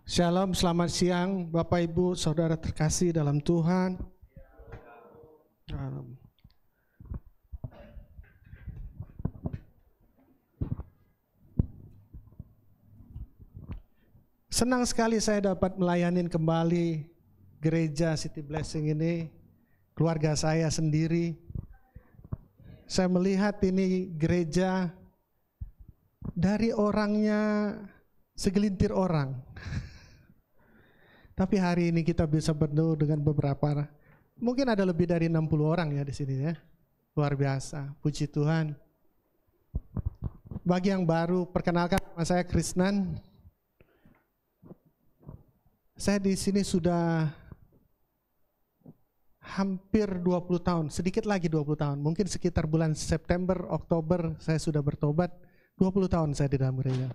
Shalom, selamat siang Bapak Ibu, Saudara terkasih dalam Tuhan. Senang sekali saya dapat melayani kembali gereja City Blessing ini, keluarga saya sendiri. Saya melihat ini gereja dari orangnya segelintir orang. Tapi hari ini kita bisa bertemu dengan beberapa, mungkin ada lebih dari 60 orang ya di sini ya. Luar biasa, puji Tuhan. Bagi yang baru, perkenalkan nama saya Krisnan. Saya di sini sudah hampir 20 tahun, sedikit lagi 20 tahun. Mungkin sekitar bulan September, Oktober saya sudah bertobat. 20 tahun saya di dalam gereja.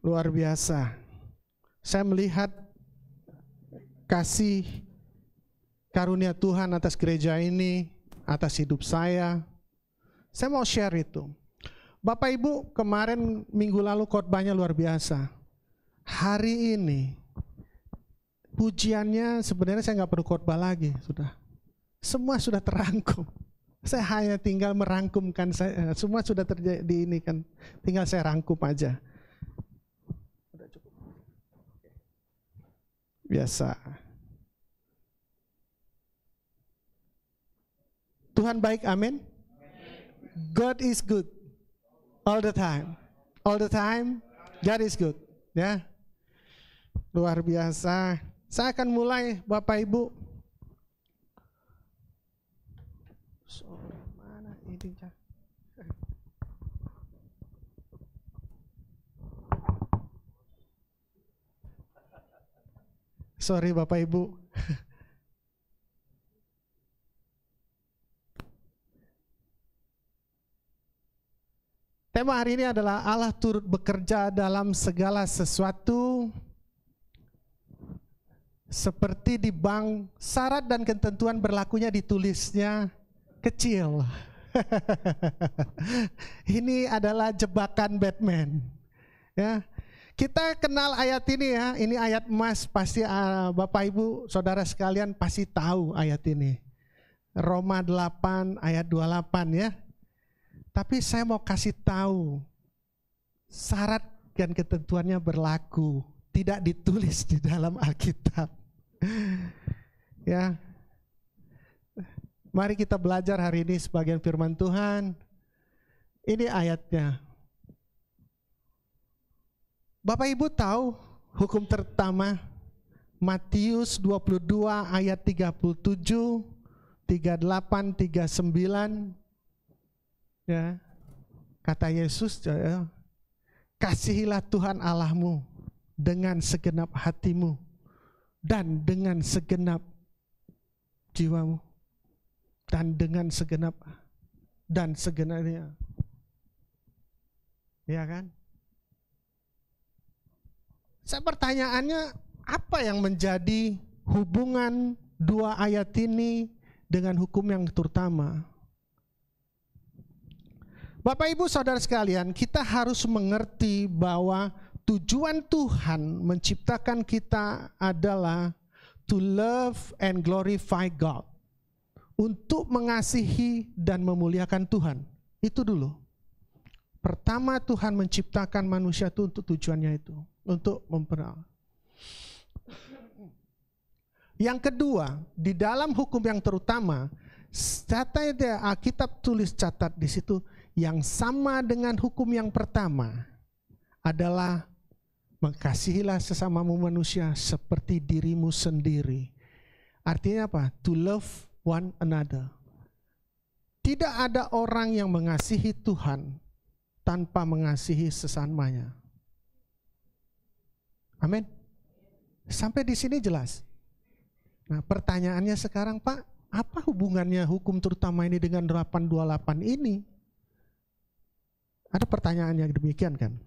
Luar biasa. Saya melihat kasih karunia Tuhan atas gereja ini, atas hidup saya. Saya mau share itu. Bapak Ibu, kemarin minggu lalu khotbahnya luar biasa. Hari ini pujiannya sebenarnya saya nggak perlu khotbah lagi, sudah. Semua sudah terangkum. Saya hanya tinggal merangkumkan, semua sudah terjadi ini kan. Tinggal saya rangkum aja. Biasa. Tuhan baik, amin. God is good all the time. All the time, God is good. Ya, luar biasa. Saya akan mulai, Bapak Ibu. Mana ini? Sorry Bapak Ibu. Tema hari ini adalah Allah turut bekerja dalam segala sesuatu. Seperti di bank, syarat dan ketentuan berlakunya ditulisnya kecil. Ini adalah jebakan Batman. Ya, kita kenal ayat ini ya. Ini ayat emas, pasti Bapak Ibu, Saudara sekalian pasti tahu ayat ini. Roma 8 ayat 28 ya. Tapi saya mau kasih tahu, syarat dan ketentuannya berlaku, tidak ditulis di dalam Alkitab. Ya, mari kita belajar hari ini sebagian firman Tuhan. Ini ayatnya. Bapak Ibu tahu hukum pertama Matius 22 ayat 37, 38, 39. Ya, kata Yesus, kasihilah Tuhan Allahmu dengan segenap hatimu dan dengan segenap jiwamu dan dengan segenapnya. Ya kan? Saya pertanyaannya, apa yang menjadi hubungan dua ayat ini dengan hukum yang terutama? Bapak Ibu Saudara sekalian, kita harus mengerti bahwa tujuan Tuhan menciptakan kita adalah to love and glorify God. Untuk mengasihi dan memuliakan Tuhan. Itu dulu. Pertama Tuhan menciptakan manusia itu untuk tujuannya itu. Untuk memperal. Yang kedua, di dalam hukum yang terutama, Alkitab tulis catat di situ, yang sama dengan hukum yang pertama adalah mengasihilah sesamamu manusia seperti dirimu sendiri. Artinya apa? To love one another. Tidak ada orang yang mengasihi Tuhan tanpa mengasihi sesamanya. Amin. Sampai di sini jelas. Nah, pertanyaannya sekarang, Pak, apa hubungannya hukum terutama ini dengan 828 ini? Ada pertanyaan yang demikian kan?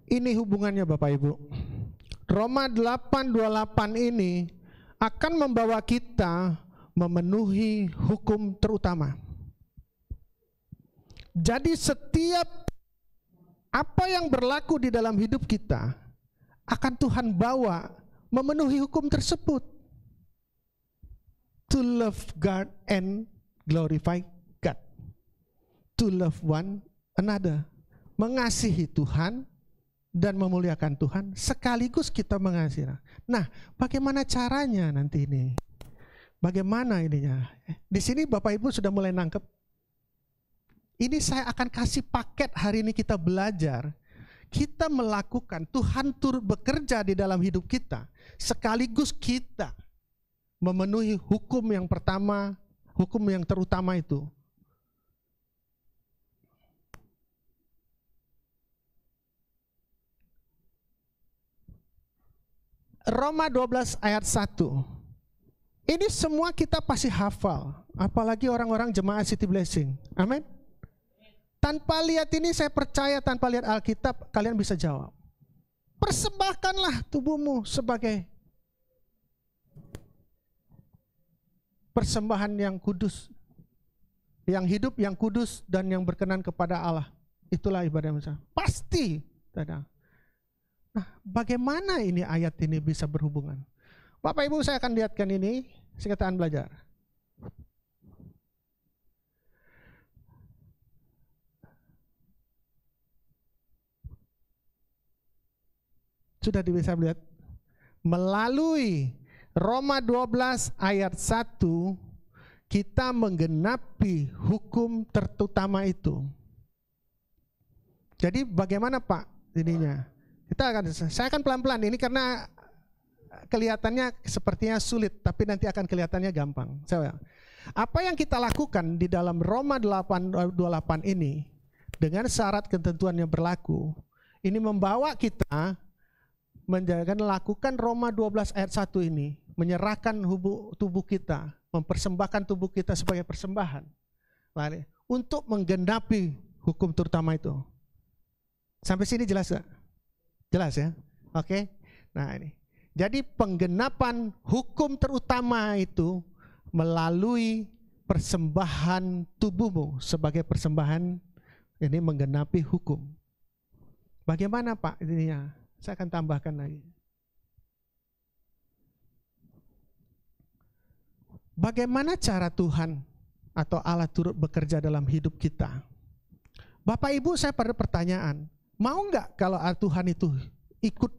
Ini hubungannya Bapak Ibu. Roma 8:28 ini akan membawa kita memenuhi hukum terutama. Jadi setiap apa yang berlaku di dalam hidup kita akan Tuhan bawa memenuhi hukum tersebut. To love God and glorify God. To love one another. Mengasihi Tuhan dan memuliakan Tuhan sekaligus kita mengasihi. Nah, bagaimana caranya nanti ini? Bagaimana ininya? Di sini Bapak Ibu sudah mulai nangkep. Ini saya akan kasih paket hari ini kita belajar. Kita melakukan, Tuhan turut bekerja di dalam hidup kita. Sekaligus kita memenuhi hukum yang pertama, hukum yang terutama itu. Roma 12 ayat 1. Ini semua kita pasti hafal. Apalagi orang-orang jemaat City Blessing. Amin. Tanpa lihat ini saya percaya tanpa lihat Alkitab kalian bisa jawab. Persembahkanlah tubuhmu sebagai persembahan yang kudus, yang hidup, yang kudus dan yang berkenan kepada Allah. Itulah ibadah manusia. Pasti. Nah, bagaimana ini ayat ini bisa berhubungan? Bapak Ibu saya akan lihatkan ini, sekalian belajar. Sudah bisa melihat melalui Roma 12 ayat 1 kita menggenapi hukum terutama itu. Jadi bagaimana Pak ininya? Saya akan pelan-pelan ini karena kelihatannya sepertinya sulit tapi nanti akan kelihatannya gampang. Apa yang kita lakukan di dalam Roma 8:28 ini dengan syarat ketentuan yang berlaku ini membawa kita lakukan Roma 12 ayat 1 ini, menyerahkan tubuh kita, mempersembahkan tubuh kita sebagai persembahan untuk menggenapi hukum terutama itu. Sampai sini jelas gak? Jelas ya? Oke. Nah ini. Jadi penggenapan hukum terutama itu melalui persembahan tubuhmu sebagai persembahan ini menggenapi hukum. Bagaimana Pak ininya? Saya akan tambahkan lagi. Bagaimana cara Tuhan atau Allah turut bekerja dalam hidup kita? Bapak Ibu saya pada pertanyaan, mau nggak kalau Tuhan itu ikut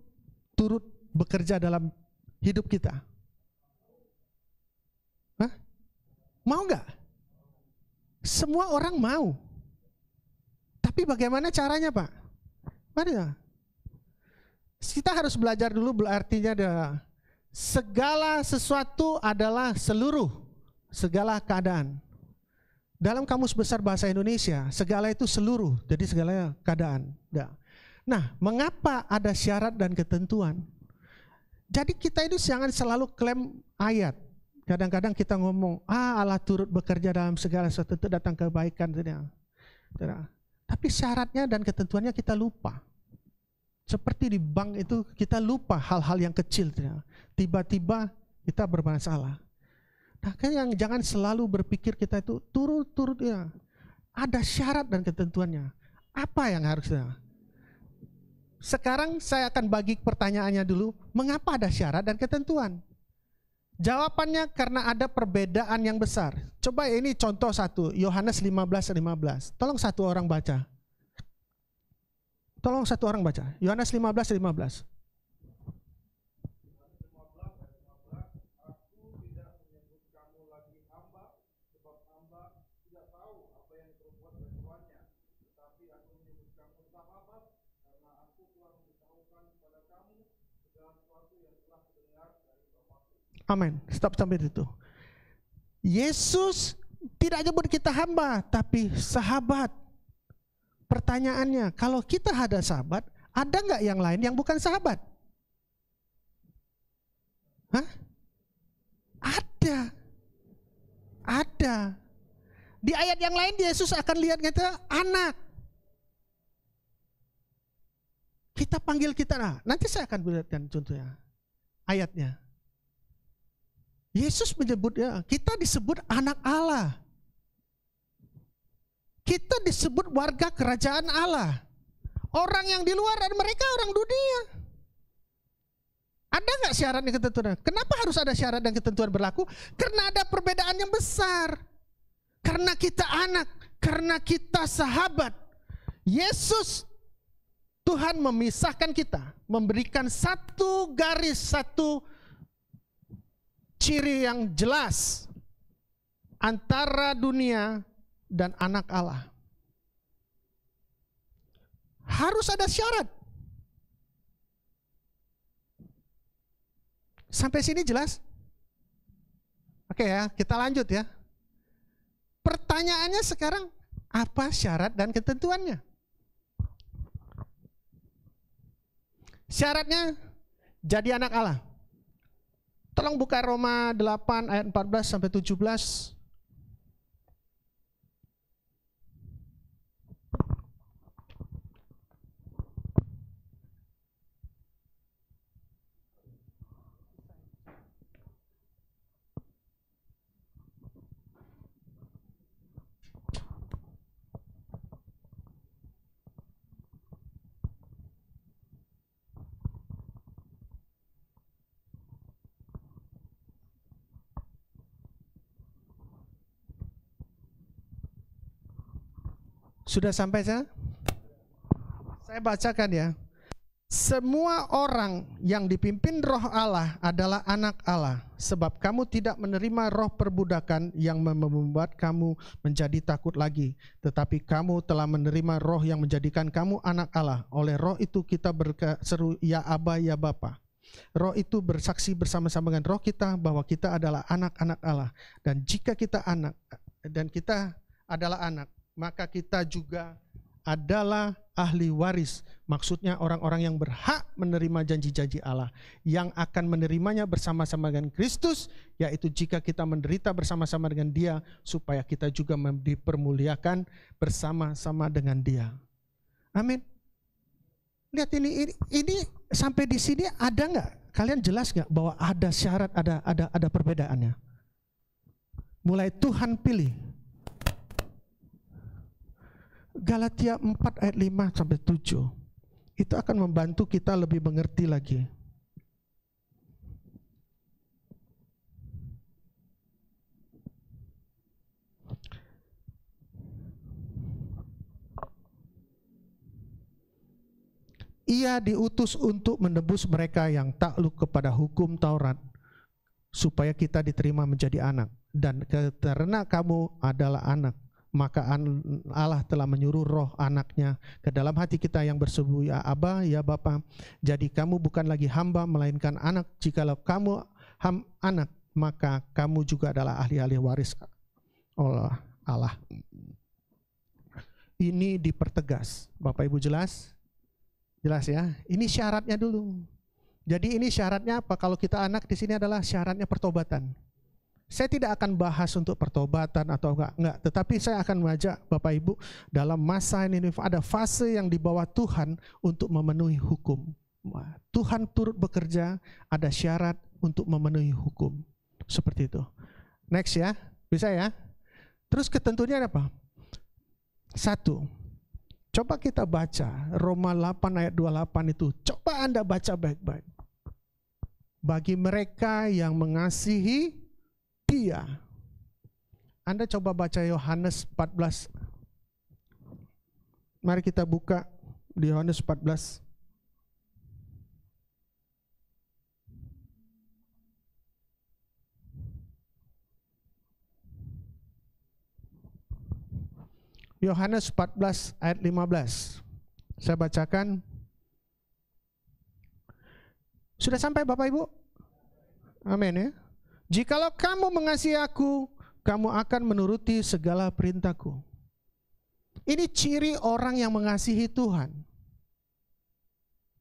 turut bekerja dalam hidup kita? Hah? Mau nggak? Semua orang mau. Tapi bagaimana caranya Pak? Mari kita harus belajar dulu, artinya adalah segala sesuatu adalah segala keadaan. Dalam Kamus Besar Bahasa Indonesia, segala itu seluruh, jadi segala keadaan. Nah, mengapa ada syarat dan ketentuan? Jadi kita itu jangan selalu klaim ayat. Kadang-kadang kita ngomong, Allah turut bekerja dalam segala sesuatu, itu datang kebaikan. Tapi syaratnya dan ketentuannya kita lupa. Seperti di bank itu kita lupa hal-hal yang kecil. Tiba-tiba kita bermasalah. Nah, yang jangan selalu berpikir kita itu turut-turut ya. Ada syarat dan ketentuannya. Apa yang harusnya? Sekarang saya akan bagi pertanyaannya dulu. Mengapa ada syarat dan ketentuan? Jawabannya karena ada perbedaan yang besar. Coba ini contoh satu, Yohanes 15:15. Tolong satu orang baca. Tolong satu orang baca. Yohanes 15:15. Amin. Stop sampai itu. Yesus Tidak nyebut kita hamba, tapi sahabat. Pertanyaannya, kalau kita ada sahabat, ada nggak yang lain yang bukan sahabat? Hah? Ada. Ada. Di ayat yang lain Yesus akan lihat kita anak. Kita panggil kita, nanti saya akan berikan contohnya, ayatnya. Yesus menyebutnya, kita disebut anak Allah. Kita disebut warga kerajaan Allah. Orang yang di luar dan mereka orang dunia. Ada nggak syarat dan ketentuan? Kenapa harus ada syarat dan ketentuan berlaku? Karena ada perbedaan yang besar. Karena kita anak, karena kita sahabat. Yesus, Tuhan memisahkan kita, memberikan satu garis, satu ciri yang jelas antara dunia dan anak Allah. Harus ada syarat. Sampai sini jelas? Oke ya, kita lanjut ya. Pertanyaannya sekarang, apa syarat dan ketentuannya? Syaratnya jadi anak Allah. Tolong buka Roma 8 ayat 14 sampai 17. Sudah sampai saya bacakan ya. Semua orang yang dipimpin roh Allah adalah anak Allah. Sebab kamu tidak menerima roh perbudakan yang membuat kamu menjadi takut lagi. Tetapi kamu telah menerima roh yang menjadikan kamu anak Allah. Oleh roh itu kita berseru, ya Aba, ya Bapa. Roh itu bersaksi bersama-sama dengan roh kita bahwa kita adalah anak-anak Allah. Dan jika kita anak, dan kita adalah anak, maka kita juga adalah ahli waris. Maksudnya orang-orang yang berhak menerima janji-janji Allah, yang akan menerimanya bersama-sama dengan Kristus, yaitu jika kita menderita bersama-sama dengan Dia, supaya kita juga dipermuliakan bersama-sama dengan Dia. Amin. Lihat ini sampai di sini ada nggak? Kalian jelas nggak bahwa ada syarat, ada perbedaannya? Mulai Tuhan pilih. Galatia 4 ayat 5 sampai 7. Itu akan membantu kita lebih mengerti lagi. Ia diutus untuk menebus mereka yang takluk kepada hukum Taurat, supaya kita diterima menjadi anak. Dan karena kamu adalah anak, maka Allah telah menyuruh roh anaknya ke dalam hati kita yang berseru, ya Aba, ya Bapa. Jadi kamu bukan lagi hamba, melainkan anak. Jikalau kamu anak, maka kamu juga adalah ahli-ahli waris Allah. Ini dipertegas. Bapak Ibu jelas? Jelas ya? Ini syaratnya dulu. Jadi ini syaratnya apa? Kalau kita anak, di sini adalah syaratnya pertobatan. Saya tidak akan bahas untuk pertobatan atau enggak, tetapi saya akan mengajak Bapak Ibu dalam masa ini ada fase yang dibawa Tuhan untuk memenuhi hukum. Tuhan turut bekerja, ada syarat untuk memenuhi hukum. Seperti itu. Next ya, bisa ya? Terus ketentuannya apa? 1. Coba kita baca Roma 8 ayat 28 itu. Coba Anda baca baik-baik. Bagi mereka yang mengasihi Dia. Anda coba baca Yohanes 14. Mari kita buka di Yohanes 14. Yohanes 14 ayat 15. Saya bacakan. Sudah sampai Bapak Ibu? Amin ya. Jikalau kamu mengasihi aku, kamu akan menuruti segala perintahku. Ini ciri orang yang mengasihi Tuhan.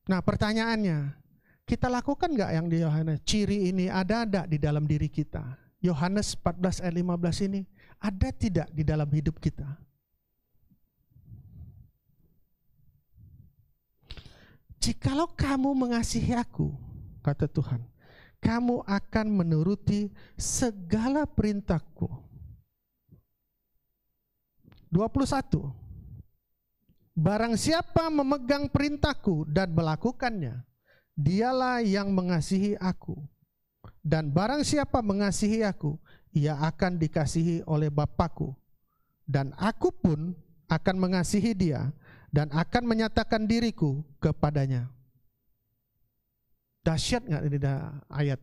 Nah pertanyaannya, kita lakukan nggak yang di Yohanes? Ciri ini ada di dalam diri kita? Yohanes 14 ayat 15 ini ada tidak di dalam hidup kita? Jikalau kamu mengasihi aku, kata Tuhan, kamu akan menuruti segala perintahku. 21. Barang siapa memegang perintahku dan melakukannya, dialah yang mengasihi aku. Dan barang siapa mengasihi aku, ia akan dikasihi oleh Bapa-Ku. Dan aku pun akan mengasihi dia dan akan menyatakan diriku kepadanya. Dahsyat nggak ini ayat?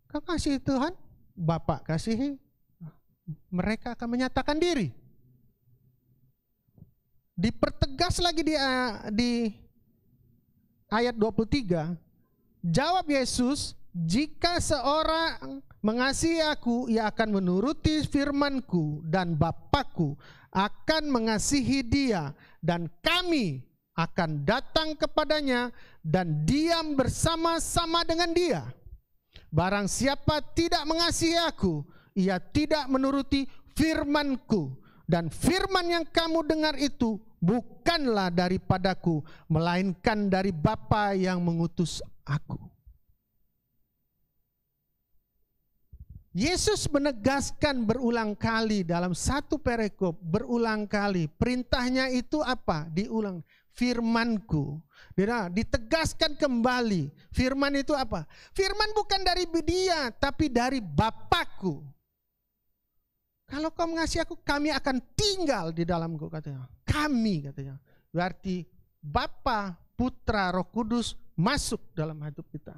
Kau kasih Tuhan, Bapak kasihi, mereka akan menyatakan diri. Dipertegas lagi di ayat 23, jawab Yesus, jika seorang mengasihi aku, ia akan menuruti firman-Ku, dan Bapa-Ku akan mengasihi dia, dan kami akan datang kepadanya dan diam bersama-sama dengan dia. Barang siapa tidak mengasihi aku, ia tidak menuruti firman-Ku, dan firman yang kamu dengar itu bukanlah daripadaku, melainkan dari Bapa yang mengutus aku. Yesus menegaskan berulang kali dalam satu perikop, berulang kali. Perintahnya itu apa? Diulang. Firman-Ku. Ditegaskan kembali. Firman itu apa? Firman bukan dari dia, tapi dari Bapa-Ku. Kalau kau mengasihi aku, kami akan tinggal di dalamku, katanya. Kami, katanya. Berarti Bapa, Putra, Roh Kudus masuk dalam hidup kita.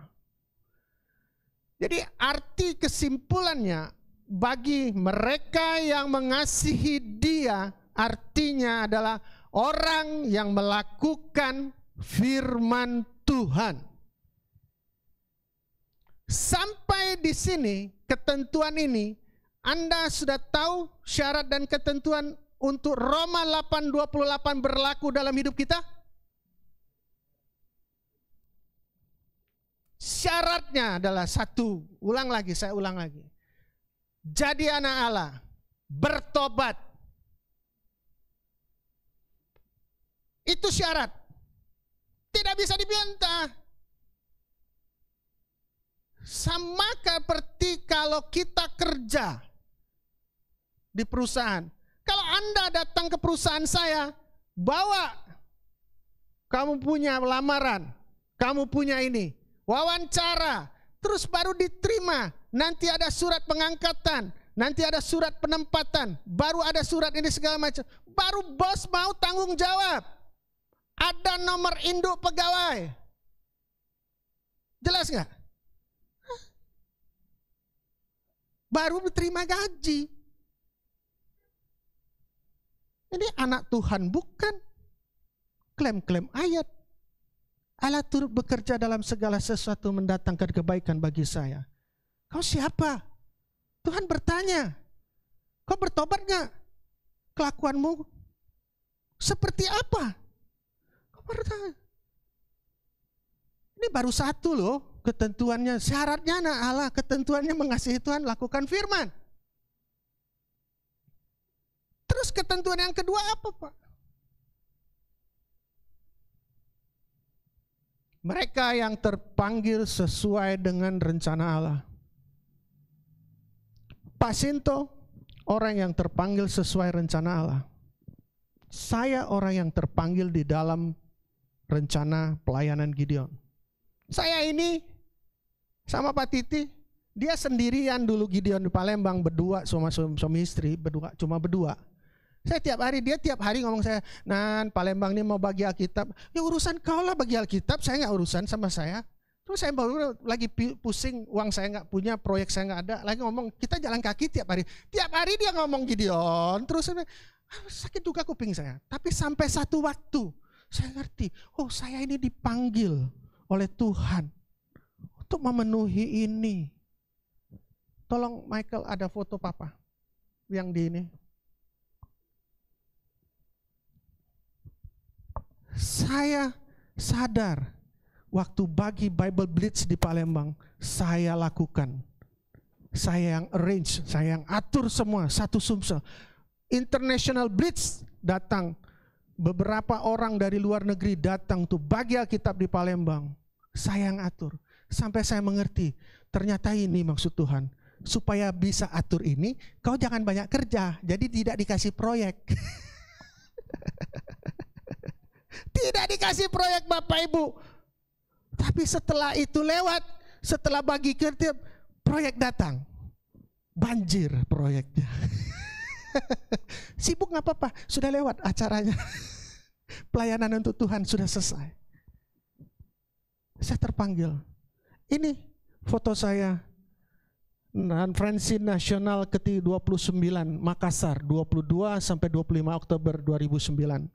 Jadi arti kesimpulannya, bagi mereka yang mengasihi dia, artinya adalah orang yang melakukan firman Tuhan. Sampai di sini, ketentuan ini, Anda sudah tahu syarat dan ketentuan untuk Roma 8:28 berlaku dalam hidup kita? Syaratnya adalah satu, saya ulang lagi. Jadi anak Allah, bertobat. Itu syarat. Tidak bisa dibantah. Sama seperti kalau kita kerja di perusahaan. Kalau Anda datang ke perusahaan saya, bawa kamu punya lamaran, kamu punya ini, wawancara, terus baru diterima. Nanti ada surat pengangkatan, nanti ada surat penempatan, baru ada surat ini segala macam. Baru bos mau tanggung jawab. Ada nomor induk pegawai. Jelas nggak? Baru diterima gaji. Ini anak Tuhan bukan klaim-klaim ayat. Allah turut bekerja dalam segala sesuatu mendatangkan kebaikan bagi saya. Kau siapa? Tuhan bertanya. Kau bertobat gak? Kelakuanmu seperti apa? Kau bertanya. Ini baru satu loh ketentuannya. Syaratnya anak Allah, ketentuannya mengasihi Tuhan, lakukan firman. Terus ketentuan yang kedua apa, Pak? Mereka yang terpanggil sesuai dengan rencana Allah. Pak Sinto, orang yang terpanggil sesuai rencana Allah. Saya orang yang terpanggil di dalam rencana pelayanan Gideon. Saya ini sama Pak Titi, dia sendirian dulu Gideon di Palembang berdua sama suami istri, cuma berdua. Saya dia tiap hari ngomong saya, Nan Palembang ini mau bagi Alkitab. Ya urusan kau lah bagi Alkitab, saya nggak urusan sama saya. Terus saya baru lagi pusing, uang saya nggak punya, proyek saya nggak ada. Lagi ngomong, kita jalan kaki tiap hari. Tiap hari dia ngomong Gideon, terus sakit juga kuping saya. Tapi sampai satu waktu, saya ngerti, oh saya ini dipanggil oleh Tuhan untuk memenuhi ini. Tolong Michael, ada foto papa yang di ini. Saya sadar waktu bagi Bible Blitz di Palembang, saya lakukan. Saya yang arrange, saya yang atur semua, satu Sumsel. International Blitz datang, beberapa orang dari luar negeri datang tuh bagi Alkitab di Palembang. Saya yang atur. Sampai saya mengerti, ternyata ini maksud Tuhan. Supaya bisa atur ini, kau jangan banyak kerja, jadi tidak dikasih proyek. Tidak dikasih proyek Bapak Ibu. Tapi setelah itu lewat, setelah bagi kerja, proyek datang. Banjir proyeknya. Sibuk gak apa-apa, sudah lewat acaranya. Pelayanan untuk Tuhan sudah selesai. Saya terpanggil. Ini foto saya. Konferensi Nasional ke-29 Makassar, 22 sampai 25 Oktober 2009.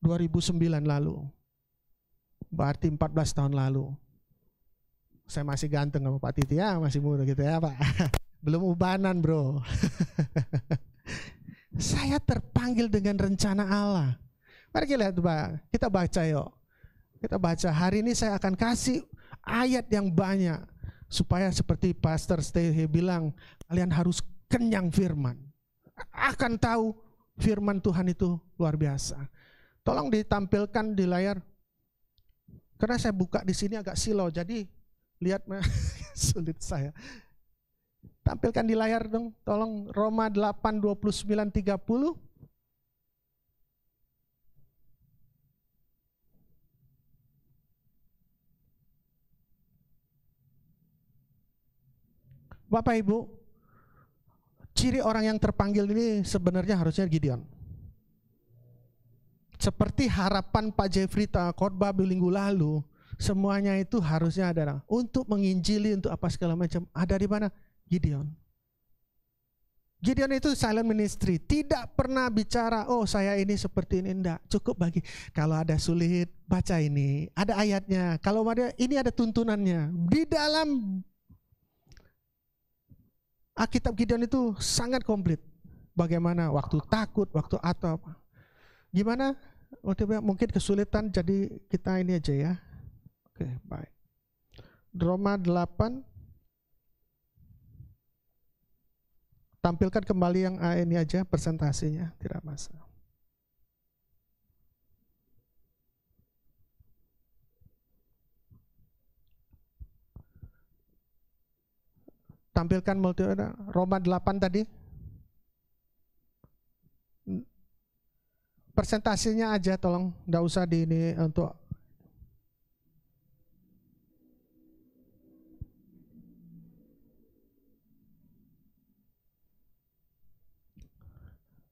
2009 lalu. Berarti 14 tahun lalu. Saya masih ganteng sama Pak Titi ya, masih muda gitu ya Pak. Belum ubanan bro. Saya terpanggil dengan rencana Allah. Mari kita lihat Pak, kita baca yuk. Kita baca, hari ini saya akan kasih ayat yang banyak. Supaya seperti Pastor Steve bilang, kalian harus kenyang firman. Akan tahu firman Tuhan itu luar biasa. Tolong ditampilkan di layar. Karena saya buka di sini agak silau, jadi lihat sulit saya. Tampilkan di layar dong, tolong Roma 8, 29, 30. Bapak Ibu, ciri orang yang terpanggil ini sebenarnya harusnya Gideon. Seperti harapan Pak Jeffrey khotbah minggu lalu, semuanya itu harusnya ada untuk menginjili, untuk apa segala macam. Ada di mana? Gideon. Gideon itu silent ministry, tidak pernah bicara, oh saya ini seperti ini, enggak. Cukup bagi, kalau ada sulit, baca ini, ada ayatnya. Kalau ada, ini ada tuntunannya. Di dalam Alkitab Gideon itu sangat komplit. Bagaimana waktu takut, waktu atau apa. Gimana? Waktu mungkin kesulitan, jadi kita ini aja ya. Oke, baik. Roma 8. Tampilkan kembali yang ini aja presentasinya, tidak masalah. Tampilkan multi Roma 8 tadi. Presentasinya aja tolong, enggak usah di ini untuk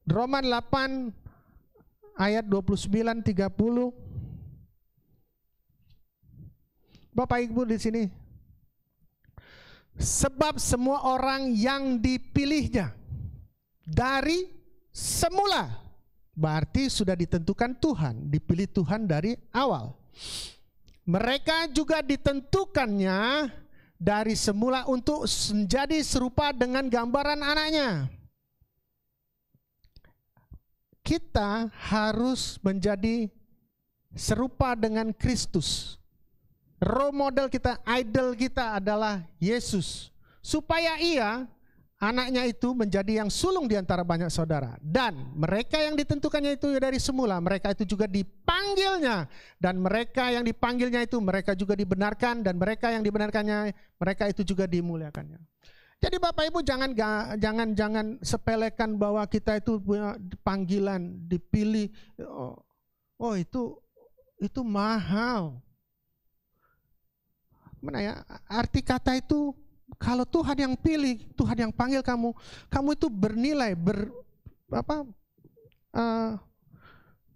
Roma 8 ayat 29 30. Bapak Ibu di sini. Sebab semua orang yang dipilihnya dari semula, berarti sudah ditentukan Tuhan, dipilih Tuhan dari awal. Mereka juga ditentukannya dari semula untuk menjadi serupa dengan gambaran anaknya. Kita harus menjadi serupa dengan Kristus. Role model kita, idol kita adalah Yesus. Supaya ia, anaknya itu menjadi yang sulung di antara banyak saudara. Dan mereka yang ditentukannya itu dari semula, mereka itu juga dipanggilnya. Dan mereka yang dipanggilnya itu, mereka juga dibenarkan. Dan mereka yang dibenarkannya, mereka itu juga dimuliakannya. Jadi Bapak Ibu jangan sepelekan bahwa kita itu punya panggilan, dipilih. Oh itu mahal. Mana ya? Arti kata itu, kalau Tuhan yang pilih, Tuhan yang panggil kamu, kamu itu bernilai,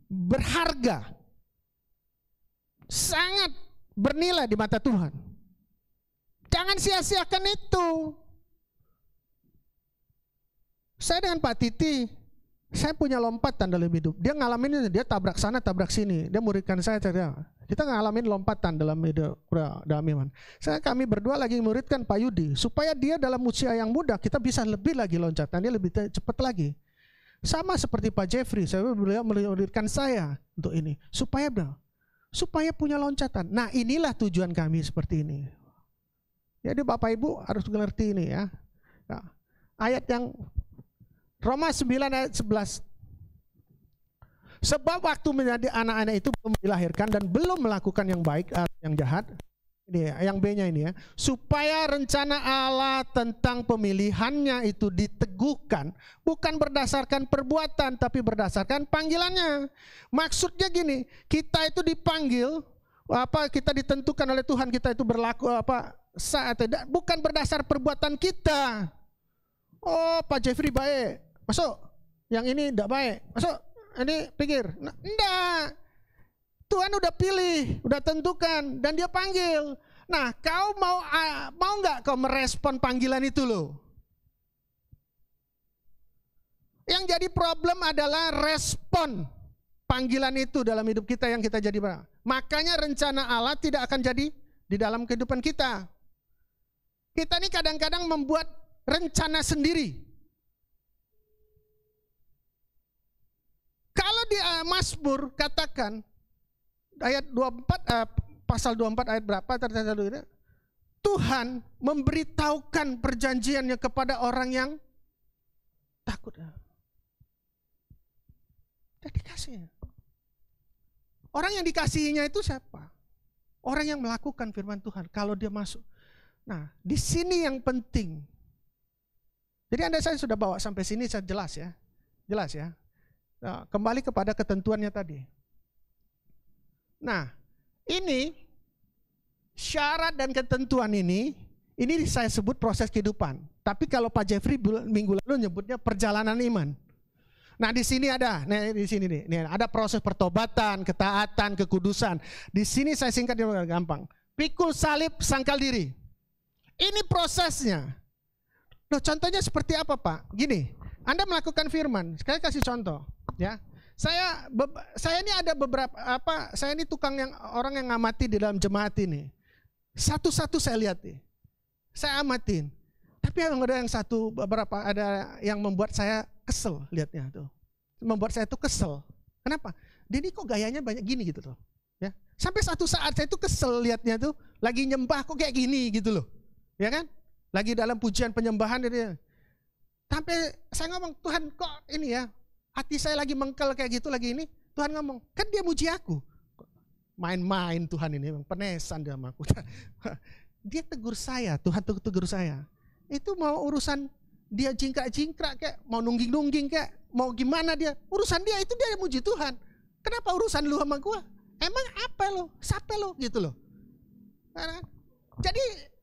berharga, sangat bernilai di mata Tuhan. Jangan sia-siakan itu. Saya dengan Pak Titi, saya punya lompatan dalam hidup. Dia ngalamin ini, dia tabrak sana, tabrak sini. Dia muridkan saya, Kita ngalamin lompatan dalam hidup dalam iman. Kami berdua lagi muridkan Pak Yudi supaya dia dalam usia yang muda kita bisa lebih lagi loncatan, dia lebih cepat lagi. Sama seperti Pak Jeffrey, beliau memuridkan saya untuk ini supaya punya loncatan. Nah, inilah tujuan kami seperti ini. Jadi Bapak Ibu harus mengerti ini ya. Nah, ayat yang Roma 9 ayat 11. Sebab waktu menjadi anak-anak itu belum dilahirkan dan belum melakukan yang baik atau yang jahat. Ini ya, yang B-nya ini ya. Supaya rencana Allah tentang pemilihannya itu diteguhkan bukan berdasarkan perbuatan tapi berdasarkan panggilannya. Maksudnya gini, kita itu dipanggil kita ditentukan oleh Tuhan, kita itu berlaku sah atau tidak bukan berdasar perbuatan kita. Oh, Pak Jeffrey baik, masuk. Yang ini tidak baik, masuk. Ini pikir, nah, enggak. Tuhan udah pilih, udah tentukan, dan dia panggil. Nah, kau mau nggak kau merespon panggilan itu loh? Yang jadi problem adalah respon panggilan itu dalam hidup kita yang kita jadi. Makanya rencana Allah tidak akan jadi di dalam kehidupan kita. Kita ini kadang-kadang membuat rencana sendiri. Kalau di Mazmur katakan ayat 24 pasal 24 ayat berapa ternyata dulu ini, Tuhan memberitahukan perjanjiannya kepada orang yang takut. Dan dikasih. Orang yang dikasihinya itu siapa? Orang yang melakukan firman Tuhan. Kalau dia masuk. Nah, di sini yang penting. Jadi saya sudah bawa sampai sini, saya jelas ya. Jelas ya. Nah, kembali kepada ketentuannya tadi. Nah, ini syarat dan ketentuan ini saya sebut proses kehidupan. Tapi kalau Pak Jeffrey minggu lalu nyebutnya perjalanan iman. Nah, di sini ada, di sini nih, ada proses pertobatan, ketaatan, kekudusan. Di sini saya singkat gampang. Pikul salib, sangkal diri. Ini prosesnya. Loh, contohnya seperti apa, Pak? Gini, Anda melakukan firman. Saya kasih contoh, ya. Saya ini ada beberapa saya ini tukang orang yang ngamati di dalam jemaat ini. Satu-satu saya lihat nih. Saya amatin. Tapi ada yang ada yang membuat saya kesel lihatnya tuh. Membuat saya tuh kesel. Kenapa? Dia ini kok gayanya banyak gini gitu loh. Ya. Sampai satu saat saya tuh kesel lihatnya tuh lagi nyembah kok kayak gini gitu loh. Ya kan? Lagi dalam pujian penyembahan dia. Sampai saya ngomong, Tuhan kok ini ya, hati saya lagi mengkel kayak gitu lagi ini. Tuhan ngomong, kan dia muji aku. Main-main Tuhan ini, penesan dia sama aku. Dia tegur saya, Tuhan tegur saya. Itu mau urusan dia jingkrak-jingkrak kayak, mau nungging-nungging kayak, mau gimana dia. Urusan dia itu dia muji Tuhan. Kenapa urusan lu sama gua? Emang apa lo? Siapa lo? Gitu loh. Jadi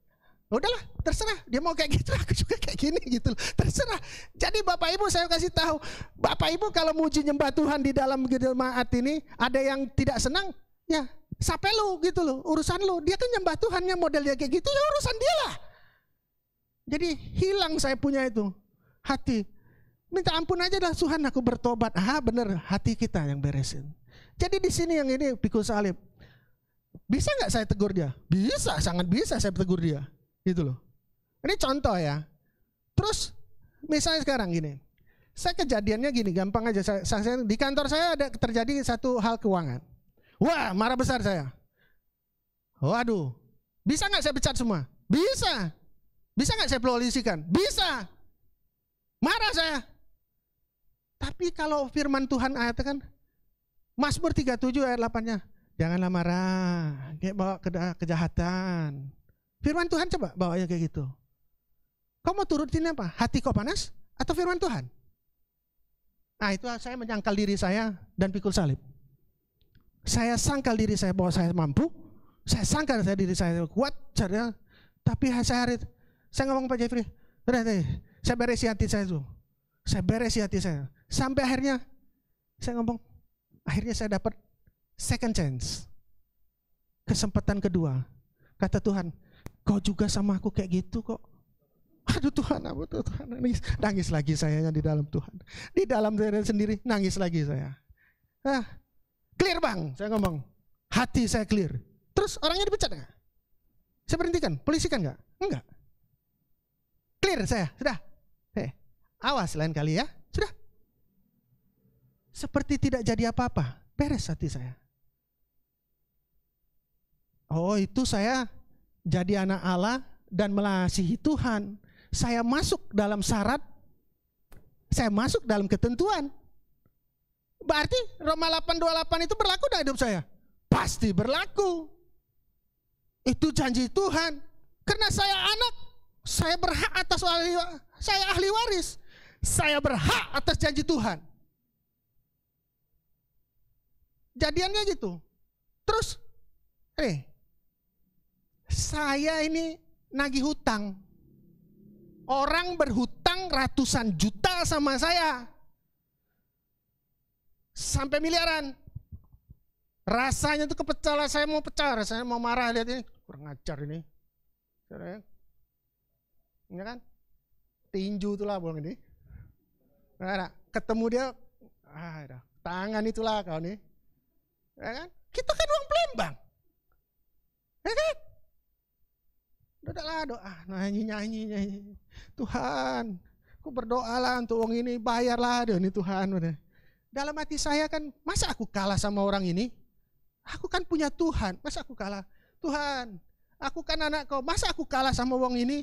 udahlah, terserah. Dia mau kayak gitu, aku juga kayak gini gitu loh. Terserah. Jadi Bapak Ibu saya kasih tahu, Bapak Ibu kalau muji nyembah Tuhan di dalam jemaat ini, ada yang tidak senang, ya sampai lu gitu loh, urusan lu. Dia kan nyembah Tuhannya modelnya kayak gitu, ya urusan dia lah. Jadi hilang saya punya itu hati. Minta ampun aja dah Tuhan, aku bertobat. Bener, hati kita yang beresin. Jadi di sini yang ini pikul salib. Bisa nggak saya tegur dia? Bisa, sangat bisa saya tegur dia. Gitu loh. Ini contoh ya. Terus misalnya sekarang gini. Saya kejadiannya gini, gampang aja. Saya di kantor saya ada terjadi satu hal keuangan. Wah, marah besar saya. Waduh. Bisa nggak saya pecat semua? Bisa. Bisa nggak saya polisikan? Bisa. Marah saya. Tapi kalau firman Tuhan ayatnya kan Mazmur 37 ayat 8-nya. Janganlah marah, kayak bawa kejahatan. Firman Tuhan coba bawanya kayak gitu. Kau mau turutin apa? Hati kau panas atau firman Tuhan? Nah, itu saya menyangkal diri saya dan pikul salib. Saya sangkal diri saya bahwa saya mampu. Saya sangkal diri saya kuat. Tapi saya ngomong Pak Jeffrey, saya beresi hati saya tuh. Saya beresi hati saya. Sampai akhirnya saya ngomong, akhirnya saya dapat second chance. Kesempatan kedua. Kata Tuhan, kau juga sama aku kayak gitu kok. Aduh Tuhan, nangis lagi saya di dalam Tuhan. Di dalam saya sendiri nangis lagi saya. Clear bang, saya ngomong. hati saya clear. Terus orangnya dipecat nggak? Saya berhentikan, polisi kan nggak? Enggak. Clear saya, sudah. Awas lain kali ya, sudah. Seperti tidak jadi apa-apa, beres hati saya. Oh, itu saya jadi anak Allah dan mengasihi Tuhan. Saya masuk dalam syarat, saya masuk dalam ketentuan. Berarti Roma 8:28 itu berlaku dalam hidup saya? Pasti berlaku. Itu janji Tuhan. Karena saya anak, saya berhak atas saya ahli waris. Saya berhak atas janji Tuhan. Jadiannya gitu. Terus, saya ini nagih hutang. Orang berhutang ratusan juta sama saya. Sampai miliaran. Rasanya tuh kepecah lah, saya mau pecah, saya mau marah, lihat ini. Kurang ajar ini. Ya kan? Tinju itulah bolong ini. Nah, ketemu dia, tangan itulah kau nih. Ya kan? Kita kan uang Palembang. Ya kan? Udahlah doa, nyanyi. Tuhan, aku berdoalah untuk uang ini, bayarlah dia nih Tuhan. Udah. Dalam hati saya kan, masa aku kalah sama orang ini? Aku kan punya Tuhan, masa aku kalah? Tuhan, aku kan anak kau, masa aku kalah sama uang ini?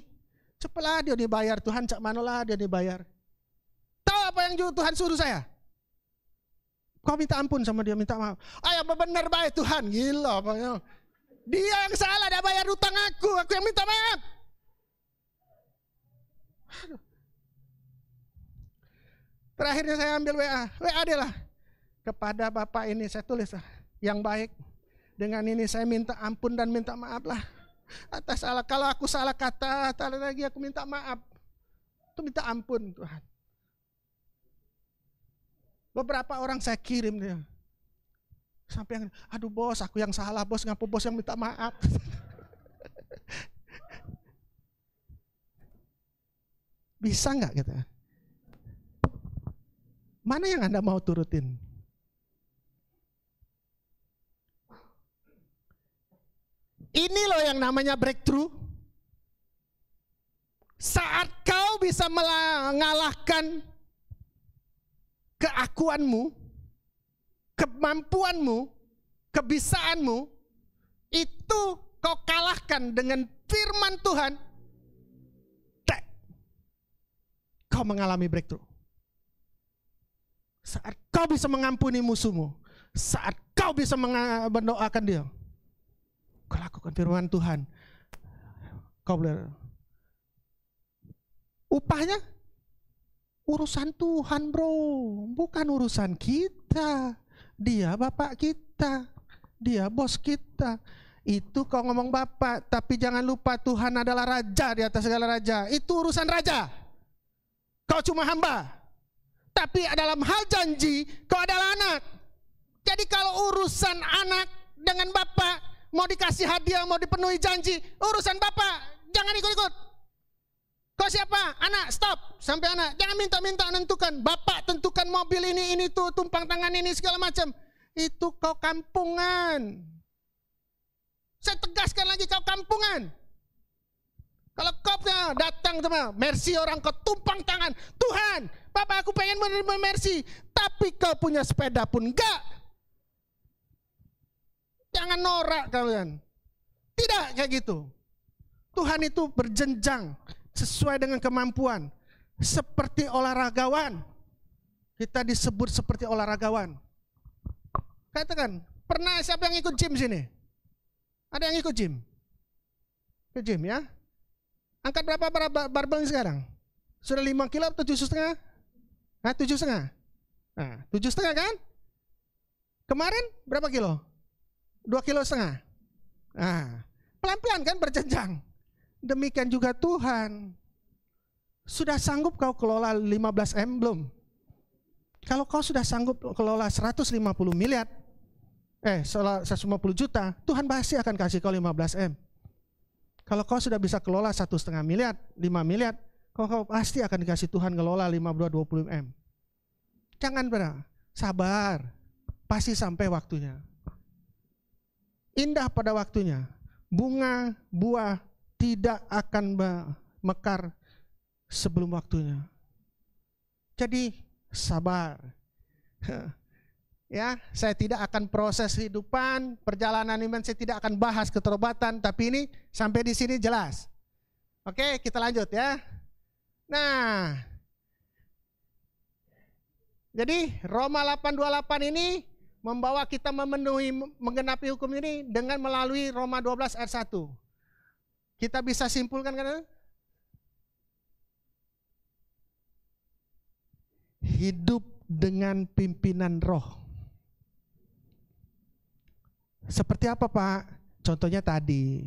Cepatlah dia dibayar, Tuhan cak manolah dia dibayar. Tahu apa yang Tuhan suruh saya? Kau minta ampun sama dia, minta maaf. Ayo benar baik Tuhan, gila. Dia yang salah, dia bayar utang aku yang minta maaf. Aduh. Terakhirnya saya ambil WA dia lah. Kepada Bapak ini saya tulis yang baik. Dengan ini saya minta ampun dan minta maaf lah. Atas salah, kalau aku salah kata, lagi aku minta maaf. Itu minta ampun Tuhan. Beberapa orang saya kirim dia. Sampai yang, aduh bos, aku yang salah bos, ngapa bos yang minta maaf. Bisa nggak kita? Mana yang Anda mau turutin? Ini loh yang namanya breakthrough. Saat kau bisa mengalahkan keakuanmu, kemampuanmu, kebisaanmu, itu kau kalahkan dengan firman Tuhan, kau mengalami breakthrough. Saat kau bisa mengampuni musuhmu, saat kau bisa mendoakan dia, kau lakukan firman Tuhan, kau boleh. Upahnya urusan Tuhan bro, bukan urusan kita. Dia bapak kita, dia bos kita. Itu kau ngomong bapak, tapi jangan lupa Tuhan adalah raja di atas segala raja. Itu urusan raja. Kau cuma hamba. Tapi dalam hal janji, kau adalah anak. Jadi kalau urusan anak dengan bapak, mau dikasih hadiah, mau dipenuhi janji, urusan bapak, jangan ikut-ikut. Kau siapa? Anak, stop. Sampai anak, jangan minta-minta nentukan. Bapak tentukan mobil ini tuh, tumpang tangan ini segala macam. Itu kau kampungan. Saya tegaskan lagi, kau kampungan. Kalau kau datang sama mercy orang, kau tumpang tangan. Tuhan, Bapak aku pengen menerima mercy. Tapi kau punya sepeda pun enggak. Jangan norak kalian. Tidak kayak gitu. Tuhan itu berjenjang sesuai dengan kemampuan. Seperti olahragawan. Kita disebut seperti olahragawan. Katakan, pernah siapa yang ikut gym sini? Ada yang ikut gym? Ke gym ya? Angkat berapa barbel sekarang? Sudah 5 kilo atau 7,5? 7,5? Nah, 7,5 kan? Kemarin berapa kilo? 2,5 kilo. Nah, pelan-pelan kan berjenjang. Demikian juga Tuhan. Sudah sanggup kau kelola 15M belum? Kalau kau sudah sanggup kelola 150 miliar, 150 juta, Tuhan pasti akan kasih kau 15M. Kalau kau sudah bisa kelola 1,5 miliar, 5 miliar, kau pasti akan dikasih Tuhan ngelola 20M. Jangan sabar, pasti sampai waktunya. indah pada waktunya. Bunga, buah tidak akan mekar sebelum waktunya. Jadi sabar. Ya, saya tidak akan proses kehidupan, perjalanan iman, saya tidak akan bahas keterobatan, tapi ini sampai di sini jelas. Oke, kita lanjut ya. Nah, jadi Roma 8:28 ini membawa kita memenuhi, menggenapi hukum ini dengan melalui Roma 12 ayat 1. Kita bisa simpulkan kan? Hidup dengan pimpinan roh. Seperti apa Pak? Contohnya tadi,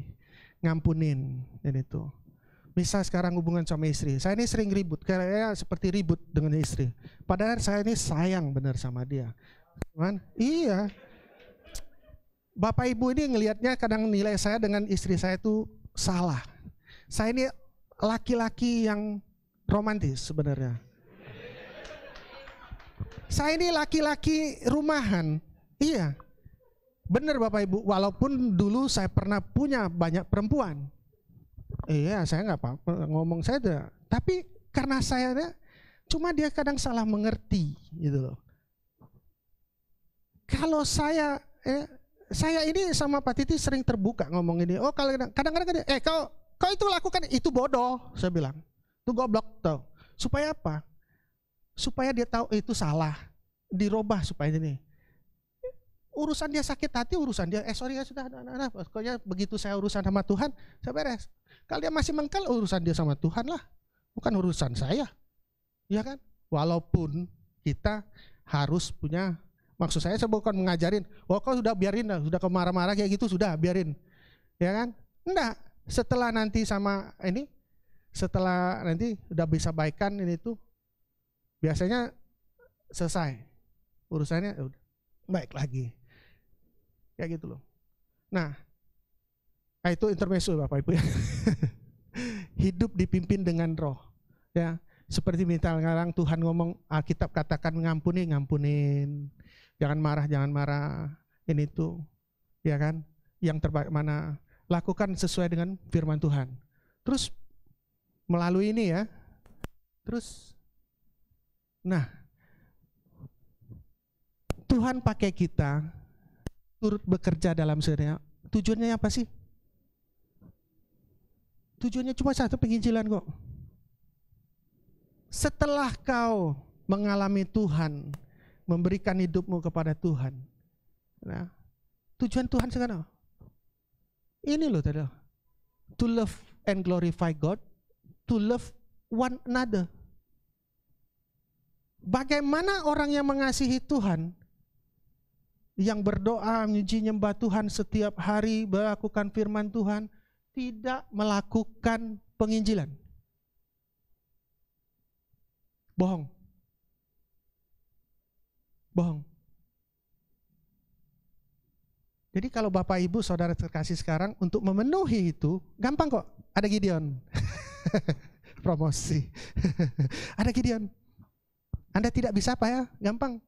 ngampunin dan itu. Misal sekarang hubungan sama istri, saya ini sering ribut, kayak seperti ribut dengan istri. Padahal saya ini sayang benar sama dia. Cuman, iya. Bapak Ibu ini ngelihatnya kadang nilai saya dengan istri saya itu salah. Saya ini laki-laki yang romantis sebenarnya. Saya ini laki-laki rumahan, iya. Benar Bapak Ibu, walaupun dulu saya pernah punya banyak perempuan. Iya, saya nggak apa-apa ngomong saja. Tapi karena saya cuma dia kadang salah mengerti gitu loh. Kalau saya ini sama Pak Titi sering terbuka ngomong ini. Oh, kadang-kadang kau itu lakukan itu bodoh, saya bilang. Itu goblok tau. Supaya apa? Supaya dia tahu itu salah. Dirubah supaya ini. Urusan dia sakit hati, urusan dia, sorry ya sudah, pokoknya begitu saya urusan sama Tuhan, saya beres. Kalau dia masih mengkal, urusan dia sama Tuhan lah, bukan urusan saya, ya kan? Walaupun kita harus punya, maksud saya bukan mengajarin, kau sudah biarin, sudah kau marah-marah kayak gitu, sudah biarin, ya kan? Enggak, setelah nanti sama ini, setelah nanti udah bisa baikan ini tuh, biasanya selesai, urusannya udah baik lagi. Kayak gitu loh. Nah, itu intermezzo Bapak Ibu ya. Hidup dipimpin dengan roh. Ya, seperti misalnya sekarang Tuhan ngomong, Alkitab katakan ngampunin. Jangan marah. Ini tuh, ya kan? Yang terbaik mana? Lakukan sesuai dengan firman Tuhan. Terus melalui ini ya. Terus nah, Tuhan pakai kita turut bekerja dalam sebenarnya. Tujuannya apa sih? Tujuannya cuma satu, penginjilan kok. Setelah kau mengalami Tuhan, memberikan hidupmu kepada Tuhan. Nah, tujuan Tuhan sekarang ini loh tadi. To love and glorify God, to love one another. Bagaimana orang yang mengasihi Tuhan, yang berdoa, memuji nyembah Tuhan setiap hari, melakukan firman Tuhan, tidak melakukan penginjilan? Bohong. Jadi kalau Bapak Ibu Saudara terkasih sekarang, untuk memenuhi itu gampang kok. Ada Gideon. Promosi. Ada Gideon. Anda tidak bisa apa ya? Gampang.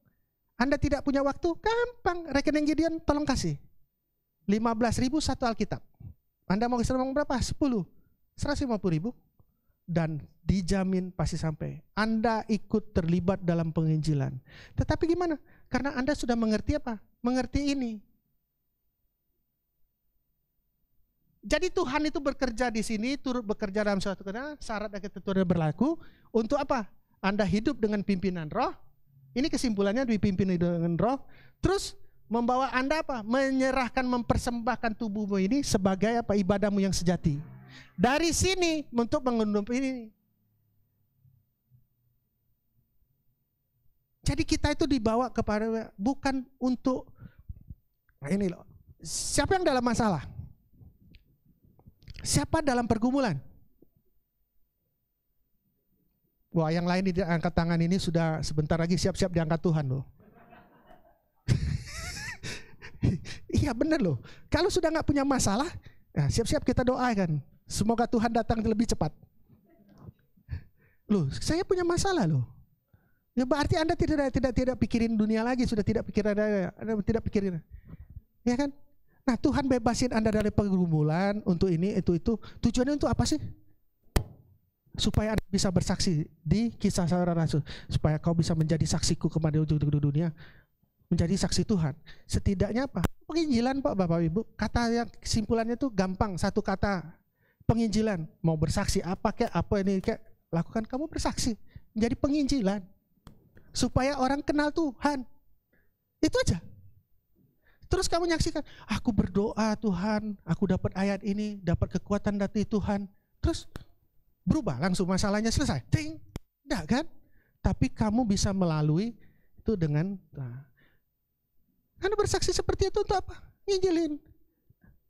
Anda tidak punya waktu? Gampang. Rekening Gideon tolong kasih. 15.000 satu Alkitab. Anda mau kasih berapa? 10. 150.000. Dan dijamin pasti sampai. Anda ikut terlibat dalam penginjilan. Tetapi gimana? Karena Anda sudah mengerti apa? Mengerti ini. Jadi Tuhan itu bekerja di sini, turut bekerja dalam suatu syarat dan ketentuan berlaku. Untuk apa? Anda hidup dengan pimpinan roh. Ini kesimpulannya dipimpin dengan roh. Terus membawa Anda apa? Menyerahkan, mempersembahkan tubuhmu ini sebagai apa? Ibadahmu yang sejati. Dari sini untuk mengunduh ini. Jadi kita itu dibawa kepada bukan untuk ini loh. Siapa yang dalam masalah? Siapa dalam pergumulan? Wah, yang lain di angkat tangan ini sudah sebentar lagi siap-siap diangkat Tuhan loh. Iya benar loh. Kalau sudah nggak punya masalah, ya siap-siap kita doakan. Semoga Tuhan datang lebih cepat. Loh, saya punya masalah loh. Ya berarti Anda tidak pikirin dunia lagi, sudah tidak pikirin, Anda tidak pikirin. Ya kan? Nah, Tuhan bebasin Anda dari pergumulan untuk ini, itu. Tujuannya untuk apa sih? Supaya Anda bisa bersaksi di Kisah Para Rasul. Supaya kau bisa menjadi saksiku kepada ujung dunia. Menjadi saksi Tuhan. Setidaknya apa? Penginjilan Pak, Bapak Ibu. Kata yang kesimpulannya itu gampang, satu kata. Penginjilan. Mau bersaksi apa kayak apa ini kayak lakukan, kamu bersaksi. Menjadi penginjilan. Supaya orang kenal Tuhan. Itu aja. Terus kamu nyaksikan, aku berdoa Tuhan, aku dapat ayat ini, dapat kekuatan dari Tuhan. Terus berubah, langsung masalahnya selesai. Ting, enggak kan? Tapi kamu bisa melalui itu dengan, Anda bersaksi seperti itu untuk apa? Nginjilin.